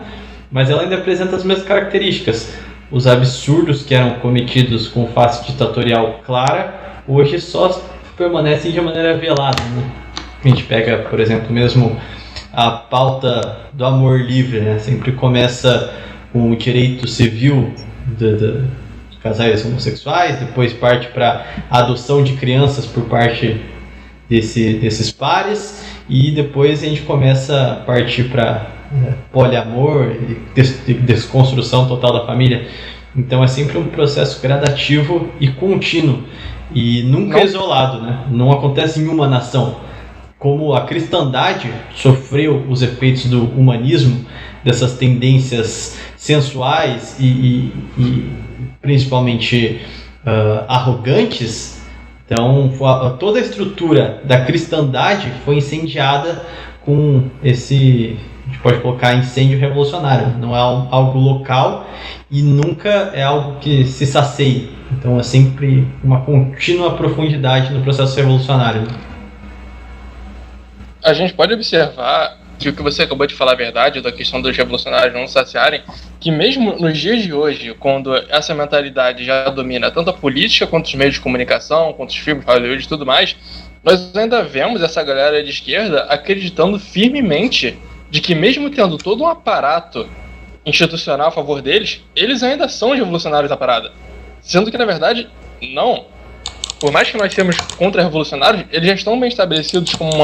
Mas ela ainda apresenta as mesmas características. Os absurdos que eram cometidos com face ditatorial clara, hoje só permanecem de maneira velada, né? A gente pega, por exemplo, mesmo a pauta do amor livre, né? Sempre começa com o direito civil de casais homossexuais, depois parte para a adoção de crianças por parte desses pares, e depois a gente começa a partir para poliamor e desconstrução total da família. Então é sempre um processo gradativo e contínuo, e nunca isolado, né? Não acontece em uma nação. como a cristandade sofreu os efeitos do humanismo, dessas tendências sensuais e principalmente arrogantes. Então, toda a estrutura da cristandade foi incendiada com esse, a gente pode colocar, incêndio revolucionário. Não é algo local e nunca é algo que se sacie. Então, é sempre uma contínua profundidade no processo revolucionário. A gente pode observar que o que você acabou de falar é verdade, da questão dos revolucionários não saciarem, que mesmo nos dias de hoje, quando essa mentalidade já domina tanto a política, quanto os meios de comunicação, quanto os filmes, Hollywood e tudo mais, nós ainda vemos essa galera de esquerda acreditando firmemente de que mesmo tendo todo um aparato institucional a favor deles, eles ainda são os revolucionários da parada. Sendo que, na verdade, não. Por mais que nós sejamos contra-revolucionários, eles já estão bem estabelecidos como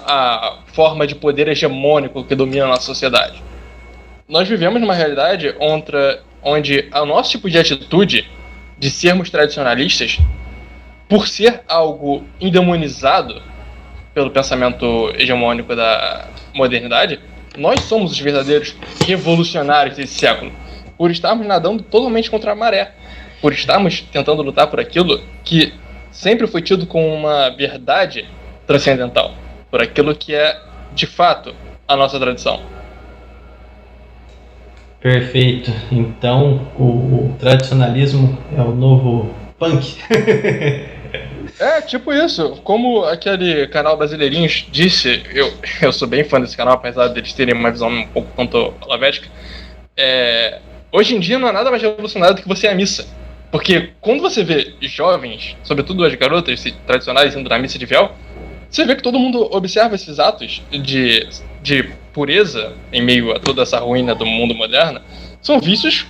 a forma de poder hegemônico que domina a nossa sociedade. Nós vivemos numa realidade onde o nosso tipo de atitude de sermos tradicionalistas, por ser algo endemonizado pelo pensamento hegemônico da modernidade, nós somos os verdadeiros revolucionários desse século, por estarmos nadando totalmente contra a maré, por estarmos tentando lutar por aquilo que sempre foi tido como uma verdade transcendental, por aquilo que é, de fato, a nossa tradição. Perfeito. Então, o tradicionalismo é o novo punk. É, tipo isso. Como aquele canal Brasileirinhos disse, eu sou bem fã desse canal, apesar deles terem uma visão um pouco tanto lavética. Hoje em dia não há nada mais revolucionário do que você ir à missa. Porque quando você vê jovens, sobretudo as garotas tradicionais indo na missa de véu, você vê que todo mundo observa esses atos de pureza em meio a toda essa ruína do mundo moderno, são vistos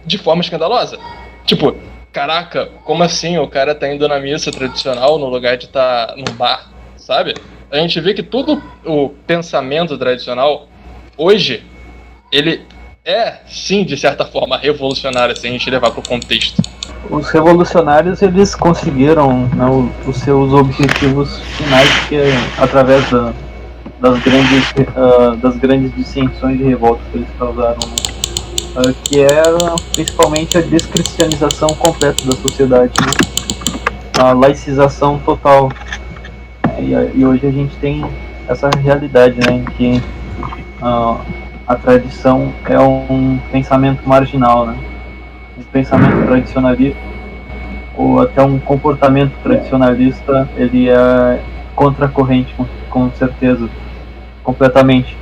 de forma escandalosa. Tipo, caraca, como assim o cara tá indo na missa tradicional no lugar de estar num bar, sabe? A gente vê que todo o pensamento tradicional, hoje, ele é, sim, de certa forma, revolucionário, se a gente levar pro contexto. Os revolucionários, eles conseguiram, né, os seus objetivos finais, que é através das grandes dissensões e revoltas que eles causaram, né, que era principalmente a descristianização completa da sociedade, né, a laicização total. E hoje a gente tem essa realidade, né, em que a tradição é um pensamento marginal, né? Um pensamento tradicionalista ou até um comportamento tradicionalista, ele é contracorrente, com certeza, completamente.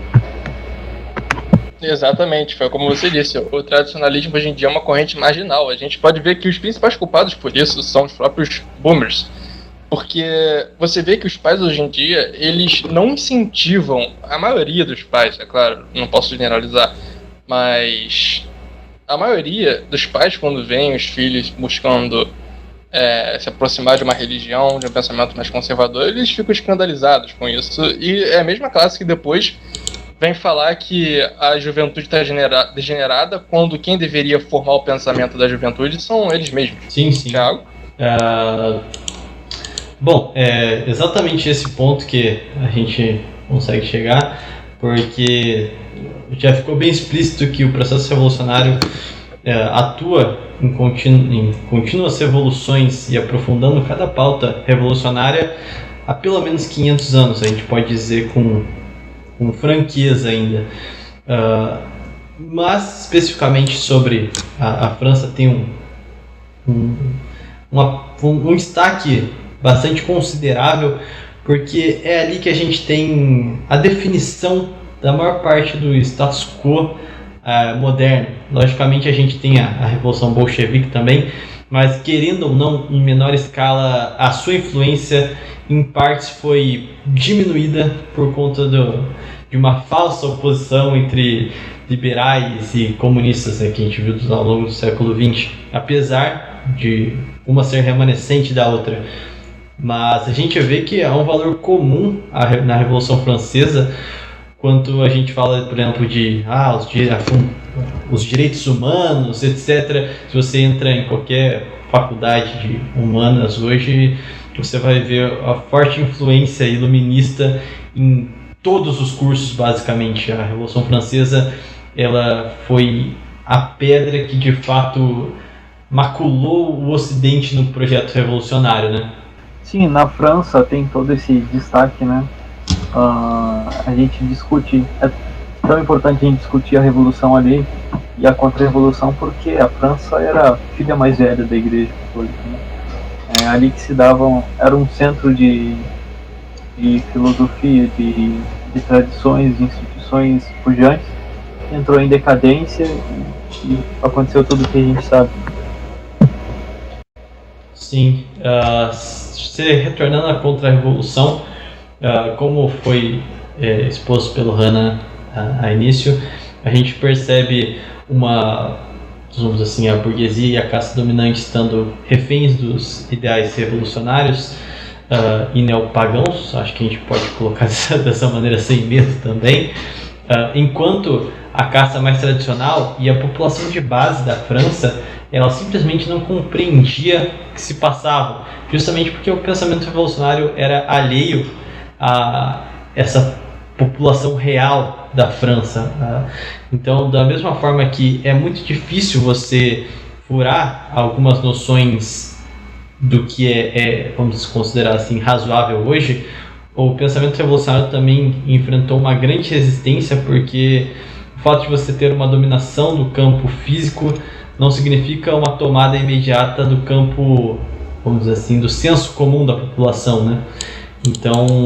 Exatamente, foi como você disse, o tradicionalismo hoje em dia é uma corrente marginal. A gente pode ver que os principais culpados por isso são os próprios boomers, porque você vê que os pais hoje em dia, eles não incentivam, a maioria dos pais, é claro, não posso generalizar, mas a maioria dos pais, quando veem os filhos buscando se aproximar de uma religião, de um pensamento mais conservador, eles ficam escandalizados com isso. E é a mesma classe que depois vem falar que a juventude está degenerada, quando quem deveria formar o pensamento da juventude são eles mesmos. Sim, sim. Thiago? Bom, é exatamente esse ponto que a gente consegue chegar, porque já ficou bem explícito que o processo revolucionário atua em contínuas revoluções e aprofundando cada pauta revolucionária há pelo menos 500 anos, a gente pode dizer com franqueza ainda. Mas, especificamente sobre a França, tem um destaque bastante considerável, porque é ali que a gente tem a definição da maior parte do status quo moderno. Logicamente a gente tem a Revolução Bolchevique também, mas querendo ou não, em menor escala, a sua influência em partes foi diminuída por conta de uma falsa oposição entre liberais e comunistas, que a gente viu ao longo do século XX, apesar de uma ser remanescente da outra. Mas a gente vê que há um valor comum na Revolução Francesa, quando a gente fala, por exemplo, de os direitos humanos, etc. Se você entra em qualquer faculdade de humanas hoje, você vai ver a forte influência iluminista em todos os cursos, basicamente. A Revolução Francesa, ela foi a pedra que de fato maculou o Ocidente no projeto revolucionário, né? Sim, na França tem todo esse destaque, né? A gente discute, é tão importante a gente discutir a Revolução ali e a Contra-Revolução porque a França era a filha mais velha da Igreja Católica, né? Ali que se davam, era um centro de filosofia, de tradições, de instituições pujantes, entrou em decadência e aconteceu tudo o que a gente sabe. Sim, retornando à Contra-Revolução, como foi exposto pelo Hanna a início, a gente percebe vamos assim, a burguesia e a classe dominante estando reféns dos ideais revolucionários e neopagãos, acho que a gente pode colocar dessa maneira sem medo também, enquanto a casta mais tradicional e a população de base da França, ela simplesmente não compreendia o que se passava, justamente porque o pensamento revolucionário era alheio a essa população real da França. Então, da mesma forma que é muito difícil você furar algumas noções do que vamos considerar assim, razoável hoje, o pensamento revolucionário também enfrentou uma grande resistência, porque o fato de você ter uma dominação do campo físico não significa uma tomada imediata do campo, vamos dizer assim, do senso comum da população, né? Então,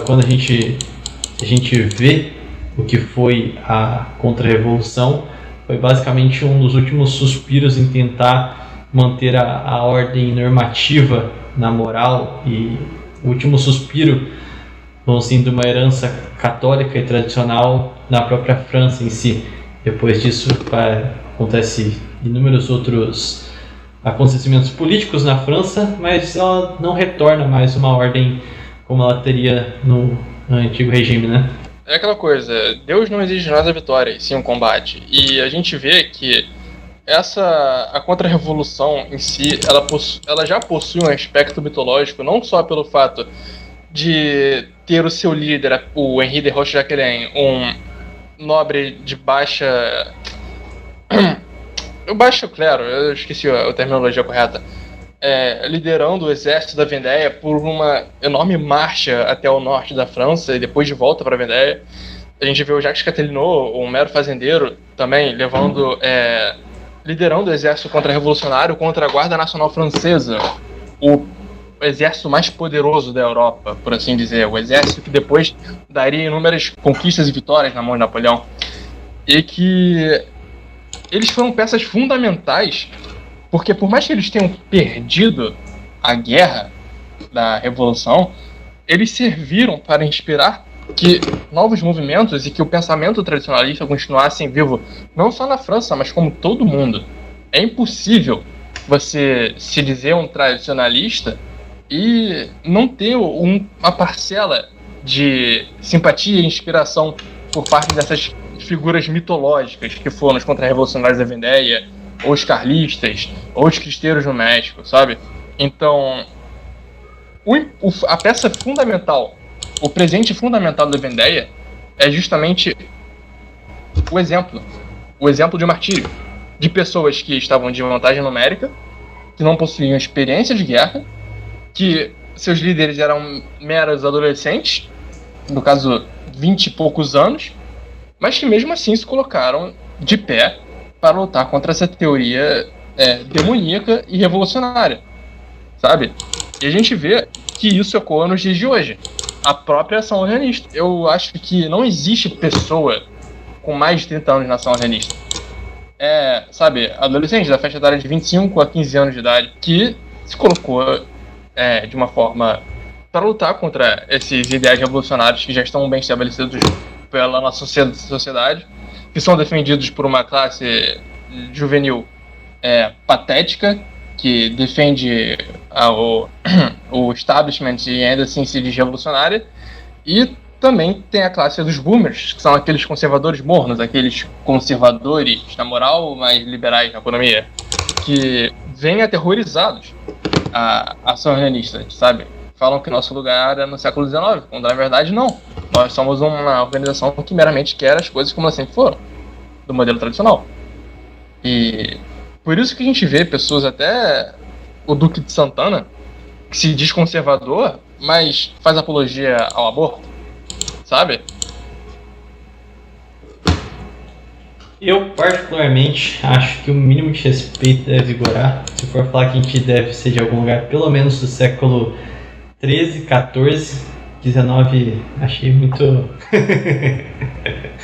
quando a gente vê o que foi a Contra-Revolução, foi basicamente um dos últimos suspiros em tentar manter a ordem normativa na moral e o último suspiro, vamos assim, de uma herança católica e tradicional na própria França em si. Depois disso, acontece inúmeros outros acontecimentos políticos na França, mas ela não retorna mais uma ordem como ela teria no antigo regime, né? É aquela coisa, Deus não exige de nós a vitória, sim um combate. E a gente vê que a Contra-Revolução em si, ela já possui um aspecto mitológico, não só pelo fato de ter o seu líder, o Henri de Roche-Jacquelin, um nobre de baixa clero, eu esqueci a terminologia correta, liderando o exército da Vendéia por uma enorme marcha até o norte da França e depois de volta para a Vendéia. A gente vê o Jacques Catelineau, um mero fazendeiro, também liderando o exército contra-revolucionário contra a Guarda Nacional Francesa, o exército mais poderoso da Europa, por assim dizer, o exército que depois daria inúmeras conquistas e vitórias na mão de Napoleão. E que eles foram peças fundamentais, porque por mais que eles tenham perdido a guerra da Revolução, eles serviram para inspirar que novos movimentos e que o pensamento tradicionalista continuassem vivo, não só na França, mas como todo mundo. É impossível você se dizer um tradicionalista e não ter uma parcela de simpatia e inspiração por parte dessas figuras mitológicas que foram os contra-revolucionários da Vendéia, ou os carlistas, ou os cristeiros no México, sabe? Então, a peça fundamental, o presente fundamental da Vendéia é justamente o exemplo de martírio, de pessoas que estavam de vantagem numérica, que não possuíam experiência de guerra, que seus líderes eram meros adolescentes, no caso 20 e poucos anos, mas que mesmo assim se colocaram de pé para lutar contra essa teoria demoníaca e revolucionária, sabe? E a gente vê que isso ecoa nos dias de hoje. A própria ação orleanista. Eu acho que não existe pessoa com mais de 30 anos na ação orleanista. Sabe, adolescente da faixa etária de 25 a 15 anos de idade, que se colocou de uma forma para lutar contra esses ideais revolucionários que já estão bem estabelecidos pela nossa sociedade, que são defendidos por uma classe juvenil patética, que defende o establishment e ainda assim se diz revolucionária, e também tem a classe dos boomers, que são aqueles conservadores mornos, aqueles conservadores na moral, mas liberais na economia, que vêm aterrorizados a ação unionista, sabe? Falam que nosso lugar é no século XIX, quando na verdade não. Nós somos uma organização que meramente quer as coisas como elas sempre foram, do modelo tradicional. E por isso que a gente vê pessoas, até o Duque de Santana, que se diz conservador, mas faz apologia ao aborto, sabe? Eu, particularmente, acho que o mínimo de respeito deve vigorar. Se for falar que a gente deve ser de algum lugar, pelo menos do século 13, 14, 19, achei muito...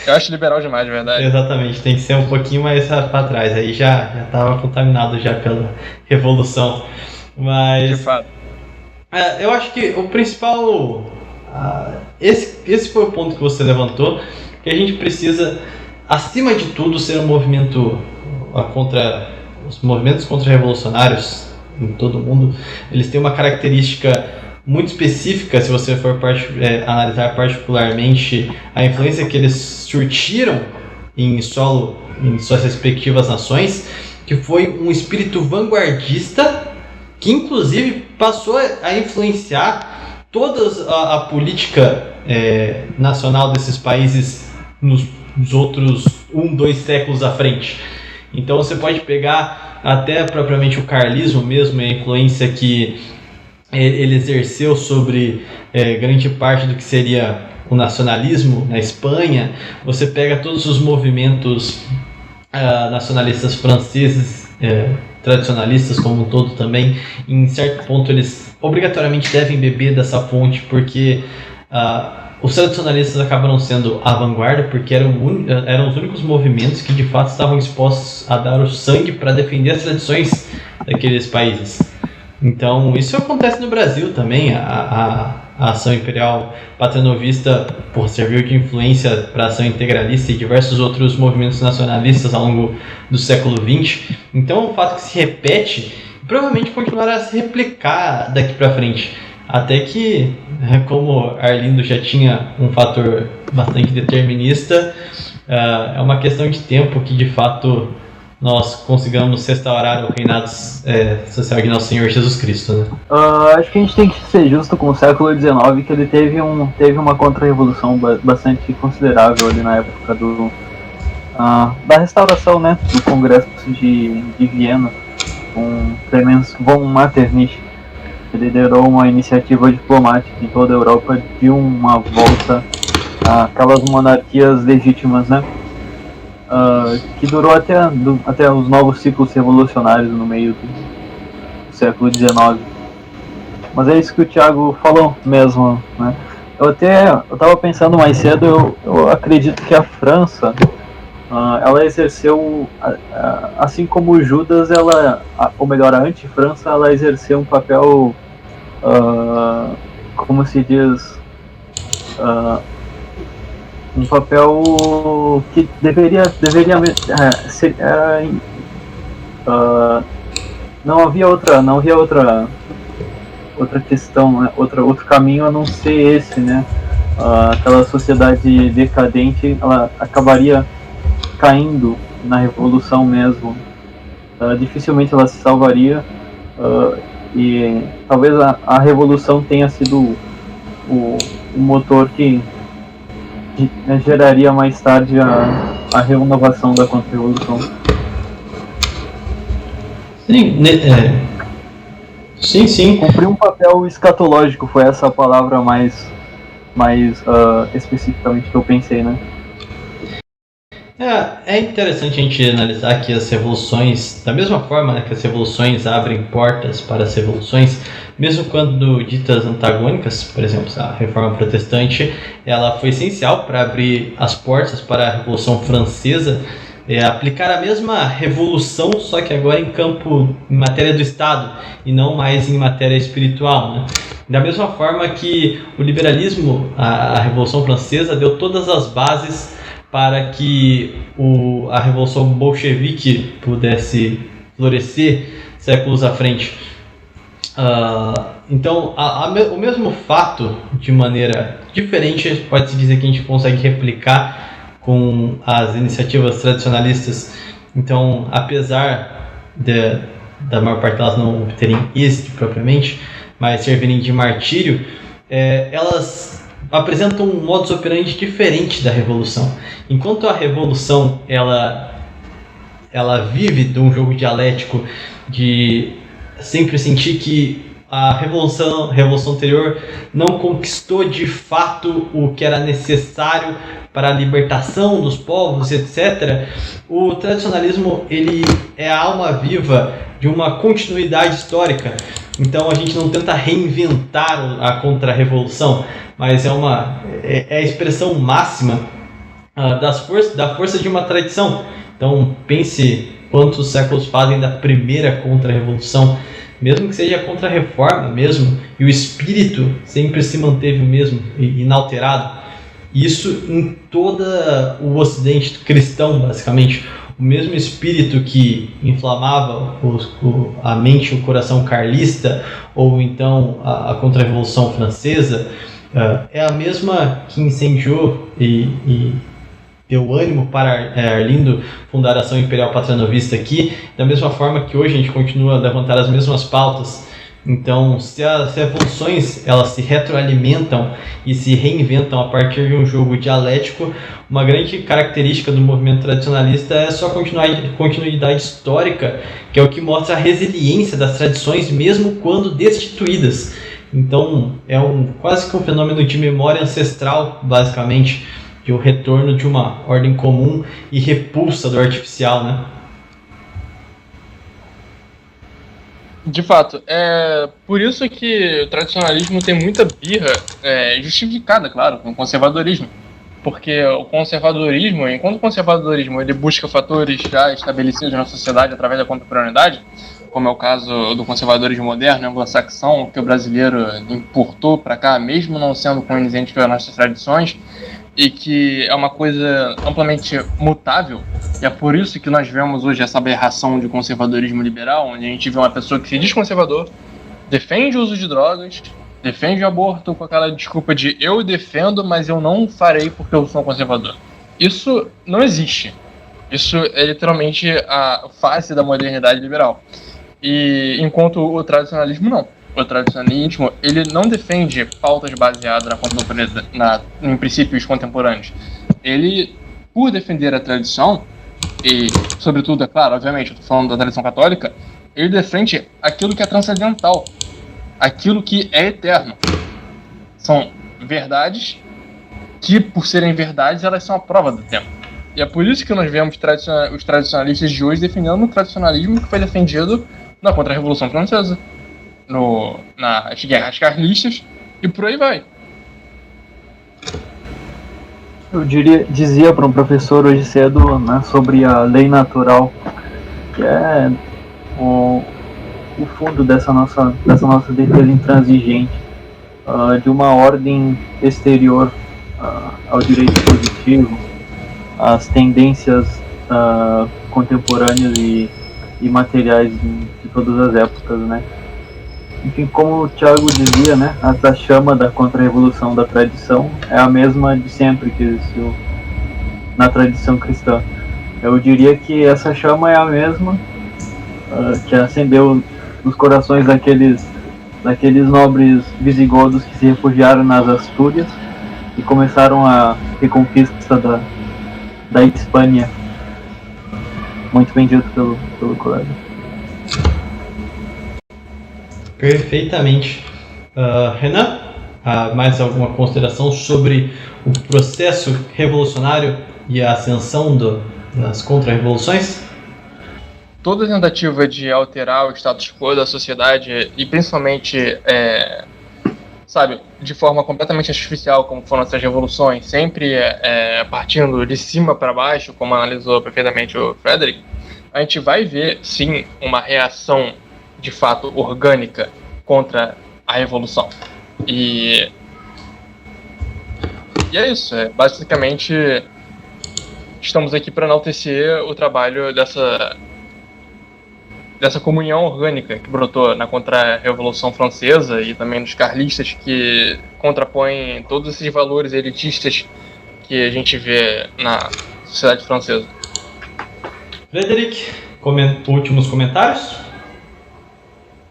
Eu acho liberal demais, de verdade. Exatamente, tem que ser um pouquinho mais para trás. Aí já estava contaminado já pela Revolução. Mas... De fato. Eu acho que o principal... esse foi o ponto que você levantou, que a gente precisa... acima de tudo, ser um movimento contra os movimentos contra-revolucionários em todo o mundo. Eles têm uma característica muito específica, se você for analisar particularmente a influência que eles surtiram em suas respectivas nações, que foi um espírito vanguardista que inclusive passou a influenciar toda a política nacional desses países nos outros 2 séculos à frente. Então você pode pegar até propriamente o carlismo mesmo, a influência que ele exerceu sobre grande parte do que seria o nacionalismo na Espanha. Você pega todos os movimentos nacionalistas franceses, tradicionalistas como um todo também, em certo ponto eles obrigatoriamente devem beber dessa fonte, porque os tradicionalistas acabaram sendo a vanguarda, porque eram os únicos movimentos que de fato estavam dispostos a dar o sangue para defender as tradições daqueles países. Então isso acontece no Brasil também. A ação imperial paternovista serviu de influência para a ação integralista e diversos outros movimentos nacionalistas ao longo do século XX. Então é um fato que se repete e provavelmente continuará a se replicar daqui para frente. Até que, como Arlindo já tinha um fator bastante determinista, é uma questão de tempo que de fato nós consigamos restaurar o reinado social de nosso Senhor Jesus Cristo, né? Acho que a gente tem que ser justo com o século XIX, que ele teve uma contra-revolução bastante considerável ali na época da restauração, né, do Congresso de Viena, com Clemens von Metternich. Ele liderou uma iniciativa diplomática em toda a Europa de uma volta àquelas monarquias legítimas, né? Que durou até os novos ciclos revolucionários no meio do século XIX. Mas é isso que o Thiago falou mesmo, né? Eu estava pensando mais cedo, eu acredito que a França, ela exerceu, assim como Judas, ou melhor, a anti-França, ela exerceu um papel, como se diz, um papel que deveria ser, não havia outra questão, né? outro caminho a não ser esse, né? Aquela sociedade decadente, ela acabaria caindo na revolução mesmo. Dificilmente ela se salvaria, e talvez a revolução tenha sido o motor que geraria mais tarde a renovação da contra-revolução. Sim. Cumprir um papel escatológico foi essa palavra mais especificamente que eu pensei, né? É interessante a gente analisar que as revoluções, da mesma forma, né, que as revoluções abrem portas para as revoluções, mesmo quando ditas antagônicas, por exemplo, a Reforma Protestante, ela foi essencial para abrir as portas para a Revolução Francesa, aplicar a mesma revolução, só que agora em matéria do Estado e não mais em matéria espiritual, né? Da mesma forma que o liberalismo, a Revolução Francesa, deu todas as bases para que a Revolução Bolchevique pudesse florescer séculos à frente. Então, o mesmo fato, de maneira diferente, pode-se dizer que a gente consegue replicar com as iniciativas tradicionalistas. Então, apesar da maior parte delas não terem êxito propriamente, mas servirem de martírio, elas apresentam um modus operandi diferente da revolução. Enquanto a revolução ela vive de um jogo dialético de sempre sentir que a revolução anterior não conquistou de fato o que era necessário para a libertação dos povos, etc. O tradicionalismo ele é a alma viva de uma continuidade histórica. Então a gente não tenta reinventar a contra-revolução, mas é a expressão máxima da força de uma tradição. Então pense quantos séculos fazem da primeira contra-revolução, mesmo que seja a contra-reforma mesmo, e o espírito sempre se manteve o mesmo, inalterado. Isso em todo o ocidente cristão, basicamente. O mesmo espírito que inflamava a mente e o coração carlista, ou então a contra-revolução francesa, é a mesma que incendiou e deu ânimo para Arlindo fundar a Ação Imperial Patronovista aqui, da mesma forma que hoje a gente continua a levantar as mesmas pautas. Então, se as revoluções elas se retroalimentam e se reinventam a partir de um jogo dialético, uma grande característica do movimento tradicionalista é a sua continuidade histórica, que é o que mostra a resiliência das tradições mesmo quando destituídas. Então, é quase que um fenômeno de memória ancestral, basicamente, de o retorno de uma ordem comum e repulsa do artificial, né? De fato, é por isso que o tradicionalismo tem muita birra, justificada, claro, com o conservadorismo. Porque o conservadorismo, enquanto o conservadorismo ele busca fatores já estabelecidos na sociedade através da contemporaneidade, como é o caso do conservadorismo moderno, anglo-saxão, que o brasileiro importou para cá, mesmo não sendo condizente com as nossas tradições, e que é uma coisa amplamente mutável, e é por isso que nós vemos hoje essa aberração de conservadorismo liberal, onde a gente vê uma pessoa que se diz conservador, defende o uso de drogas, defende o aborto com aquela desculpa de eu defendo, mas eu não farei porque eu sou um conservador. Isso não existe. Isso é literalmente a face da modernidade liberal. E enquanto o tradicionalismo não. O tradicionalismo ele não defende pautas baseadas em princípios contemporâneos. Ele, por defender a tradição, e sobretudo, é claro, obviamente, eu estou falando da tradição católica, ele defende aquilo que é transcendental, aquilo que é eterno. São verdades que, por serem verdades, elas são a prova do tempo. E é por isso que nós vemos os tradicionalistas de hoje defendendo o tradicionalismo que foi defendido na Contra-Revolução Francesa, nas guerras carlistas e por aí vai. Eu dizia para um professor hoje cedo, né, sobre a lei natural, que é o fundo dessa nossa defesa intransigente, de uma ordem exterior ao direito positivo, às tendências contemporâneas e materiais de todas as épocas, né? Enfim, como o Thiago dizia, né, essa chama da contra-revolução da tradição é a mesma de sempre que existiu na tradição cristã. Eu diria que essa chama é a mesma que acendeu nos corações daqueles nobres visigodos que se refugiaram nas Astúrias e começaram a reconquista da Hispânia. Muito bem dito pelo colega. Perfeitamente. Renan, mais alguma consideração sobre o processo revolucionário e a ascensão das contra-revoluções? Toda tentativa de alterar o status quo da sociedade e principalmente, de forma completamente artificial, como foram essas revoluções, sempre partindo de cima para baixo, como analisou perfeitamente o Frederick, a gente vai ver, sim, uma reação de fato orgânica contra a revolução. E é isso, basicamente estamos aqui para enaltecer o trabalho dessa comunhão orgânica que brotou na Contra-Revolução Francesa e também dos carlistas, que contrapõem todos esses valores elitistas que a gente vê na sociedade francesa. Frederick, últimos comentários?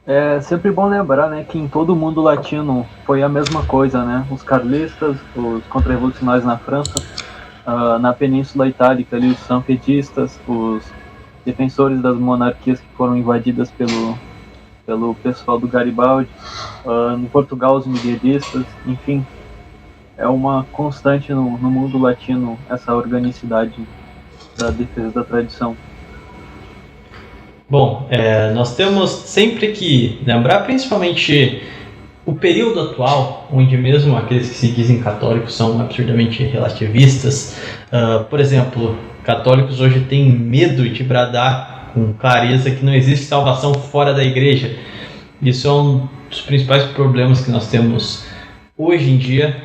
É sempre bom lembrar, né, que em todo o mundo latino foi a mesma coisa, né? Os carlistas, os contra-revolucionários na França, na Península Itálica ali os sanfedistas, os defensores das monarquias que foram invadidas pelo pessoal do Garibaldi, em Portugal os miguelistas, enfim, é uma constante no mundo latino essa organicidade da defesa da tradição. Bom, nós temos sempre que lembrar, principalmente o período atual, onde mesmo aqueles que se dizem católicos são absurdamente relativistas. Por exemplo, católicos hoje têm medo de bradar com clareza que não existe salvação fora da igreja. Isso é um dos principais problemas que nós temos hoje em dia,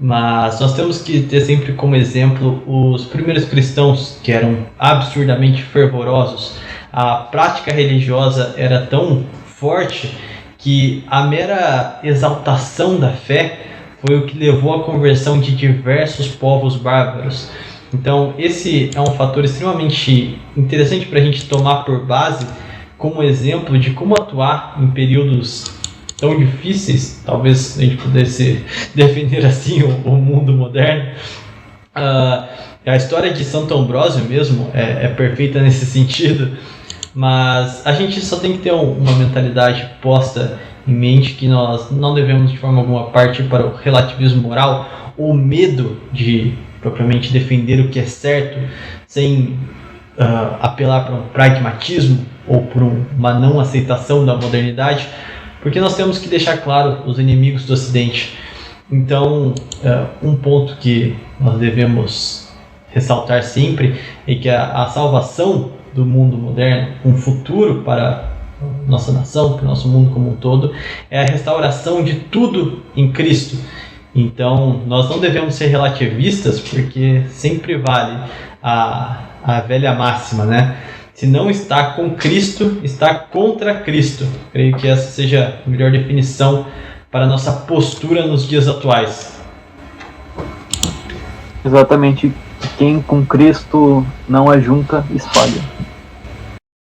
mas nós temos que ter sempre como exemplo os primeiros cristãos, que eram absurdamente fervorosos. A prática religiosa era tão forte que a mera exaltação da fé foi o que levou à conversão de diversos povos bárbaros. Então esse é um fator extremamente interessante para a gente tomar por base como exemplo de como atuar em períodos tão difíceis, talvez a gente pudesse definir assim o mundo moderno. A história de Santo Ambrósio mesmo é perfeita nesse sentido, mas a gente só tem que ter uma mentalidade posta em mente que nós não devemos de forma alguma partir para o relativismo moral ou medo de propriamente defender o que é certo sem apelar para um pragmatismo ou por uma não aceitação da modernidade, porque nós temos que deixar claro os inimigos do Ocidente. Então, um ponto que nós devemos ressaltar sempre é que a salvação do mundo moderno, um futuro para nossa nação, para o nosso mundo como um todo, é a restauração de tudo em Cristo. Então, nós não devemos ser relativistas, porque sempre vale a velha máxima, né? Se não está com Cristo, está contra Cristo. Creio que essa seja a melhor definição para a nossa postura nos dias atuais. Exatamente. Quem com Cristo não ajunta, espalha.